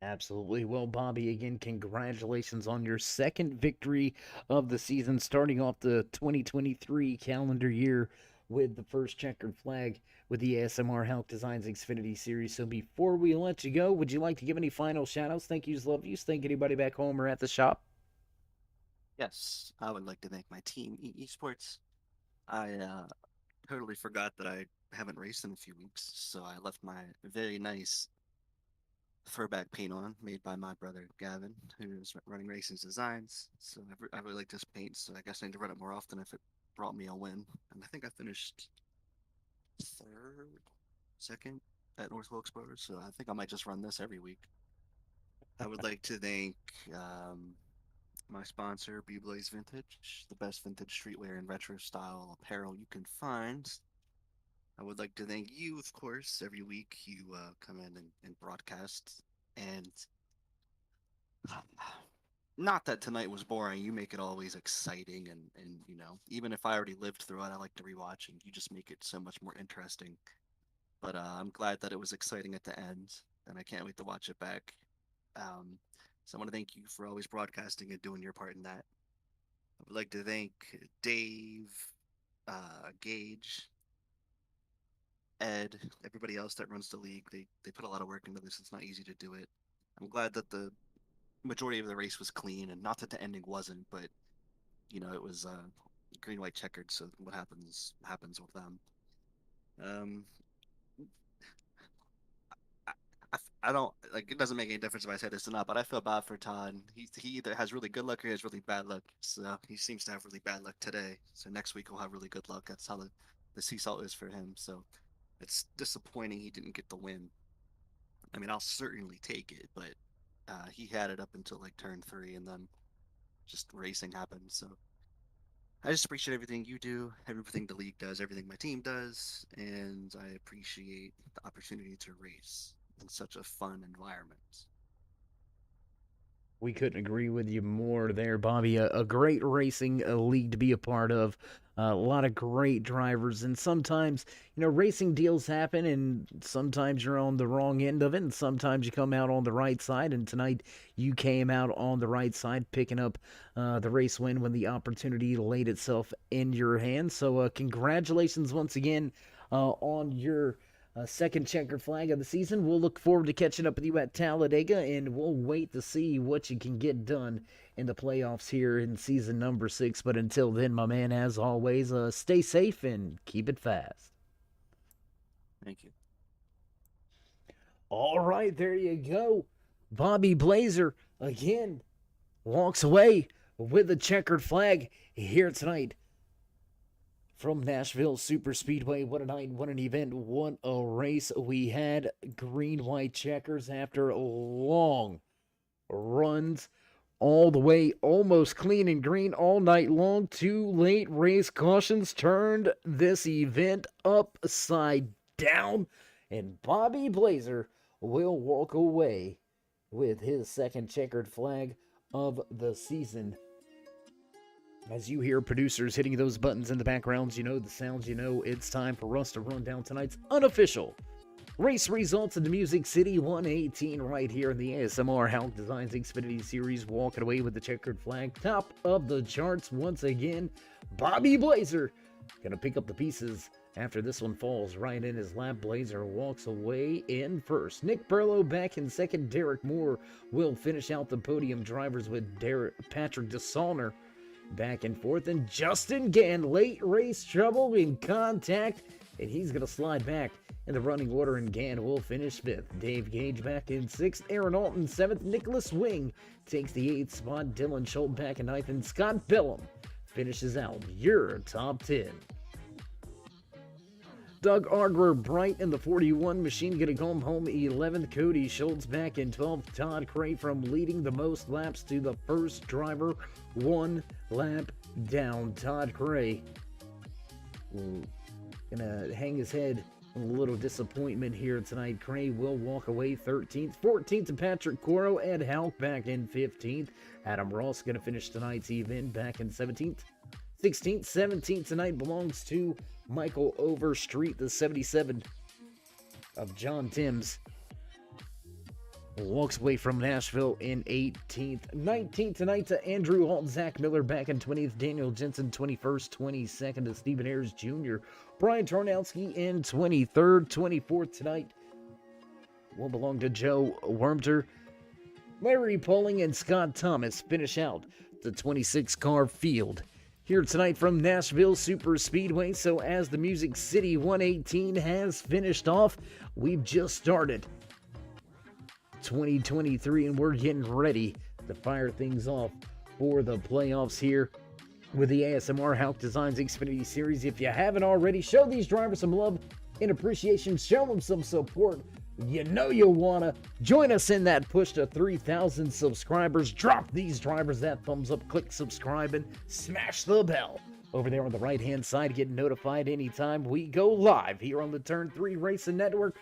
Absolutely. Well, Bobby, again, congratulations on your second victory of the season, starting off the 2023 calendar year with the first checkered flag with the ASMR Hauck Designs Xfinity Series. So before we let you go, would you like to give any final shout outs? Thank yous, love yous. Thank anybody back home or at the shop? Yes, I would like to thank my team, Esports. I totally forgot that I haven't raced in a few weeks, so I left my very nice throwback paint on, made by my brother Gavin, who's running Racing Designs. So I really like this paint, so I guess I need to run it more often if it brought me a win. And I think I finished third, second at North Wilkesboro, so I think I might just run this every week. I would like to thank my sponsor, Blaze Vintage, the best vintage streetwear and retro style apparel you can find. I would like to thank you, of course. Every week you come in and broadcast. And not that tonight was boring. You make it always exciting. And even if I already lived through it, I like to rewatch, and you just make it so much more interesting. But I'm glad that it was exciting at the end, and I can't wait to watch it back. Um, so I want to thank you for always broadcasting and doing your part in that. I would like to thank Dave, Gage, Ed, everybody else that runs the league. They put a lot of work into this. It's not easy to do it. I'm glad that the majority of the race was clean, and not that the ending wasn't, but it was green, white, checkered. So what happens with them. Um, I, I don't like. It doesn't make any difference if I say this or not, but I feel bad for Todd. He either has really good luck or he has really bad luck. So he seems to have really bad luck today. So next week he'll have really good luck. That's how the seesaw is for him. So it's disappointing he didn't get the win. I mean, I'll certainly take it, but he had it up until like turn three, and then just racing happened. So I just appreciate everything you do, everything the league does, everything my team does, and I appreciate the opportunity to race in such a fun environment. We couldn't agree with you more there, Bobby. A great racing league to be a part of. A lot of great drivers, and sometimes, racing deals happen, and sometimes you're on the wrong end of it, and sometimes you come out on the right side. And tonight, you came out on the right side, picking up the race win when the opportunity laid itself in your hands. So, congratulations once again on your second checkered flag of the season. We'll look forward to catching up with you at Talladega, and we'll wait to see what you can get done in the playoffs here in season number 6. But until then, my man, as always, stay safe and keep it fast. Thank you. All right, there you go. Bobby Blazer, again, walks away with the checkered flag here tonight from Nashville Super Speedway. What a night, what an event, what a race we had. Green, white checkers after long runs all the way, almost clean and green all night long. 2 late race cautions turned this event upside down, and Bobby Blazer will walk away with his second checkered flag of the season. As you hear producers hitting those buttons in the background, you know the sounds, you know it's time for us to run down tonight's unofficial race results in the Music City 118 right here in the ASMR Hauck Designs Xfinitty Series, walking away with the checkered flag. Top of the charts once again, Bobby Blazer gonna pick up the pieces after this one falls right in his lap. Blazer walks away in first. Nick Burlow back in second. Derek Moore will finish out the podium drivers with Patrick DeSaulner back and forth, and Justin Gann, late race trouble in contact, and he's going to slide back in the running order, and Gann will finish 5th. Dave Gage back in 6th. Aaron Alton 7th. Nicholas Wing takes the 8th spot. Dylan Schultz back in 9th, and Scott Bellum finishes out your top 10. Doug Ardwer Bright in the 41 machine going to go home 11th. Cody Schultz back in 12th. Todd Cray from leading the most laps to the first driver, 1 lap down. Todd Cray gonna hang his head in a little disappointment here tonight. Cray will walk away 13th. 14th to Patrick Coro. Ed Hauck back in 15th. Adam Ross gonna finish tonight's event back in 17th. 16th, 17th tonight belongs to Michael Overstreet, the 77 of John Timms. Walks away from Nashville in 18th. 19th tonight to Andrew Alt. Zach Miller back in 20th. Daniel Jensen 21st. 22nd to Stephen Ayers Jr. Brian Tarnowski in 23rd. 24th tonight will belong to Joe Wormter. Larry Poling and Scott Thomas finish out the 26-car field here tonight from Nashville Super Speedway. So as the Music City 118 has finished off, we've just started 2023, and we're getting ready to fire things off for the playoffs here with the ASMR Hauck Designs Xfinitty Series. If you haven't already, show these drivers some love and appreciation. Show them some support. You know you'll want to join us in that push to 3,000 subscribers. Drop these drivers that thumbs up, click subscribe, and smash the bell over there on the right-hand side. Get notified anytime we go live here on the Turn 3 Racing Network.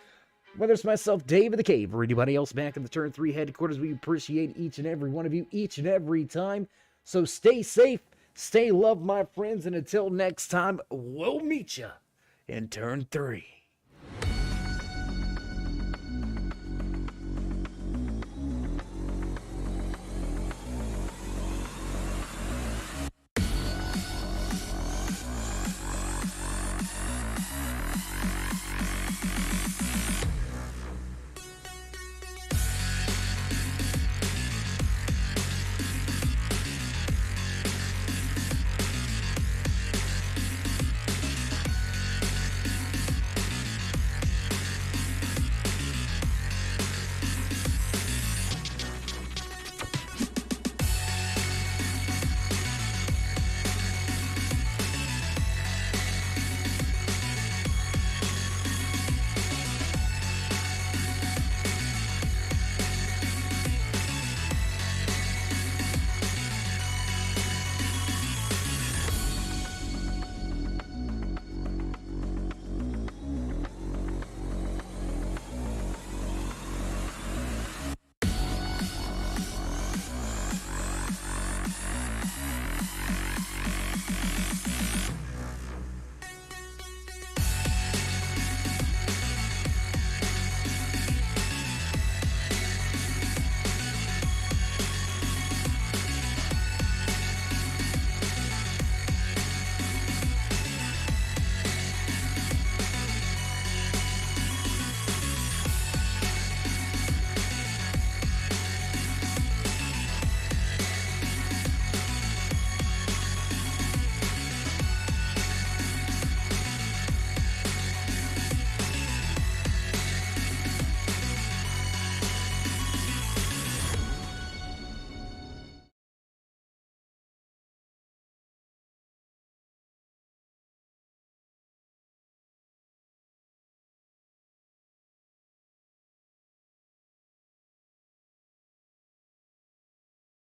Whether it's myself, Dave of the Cave, or anybody else back in the Turn 3 headquarters, we appreciate each and every one of you each and every time. So stay safe, stay loved, my friends, and until next time, we'll meet you in Turn 3.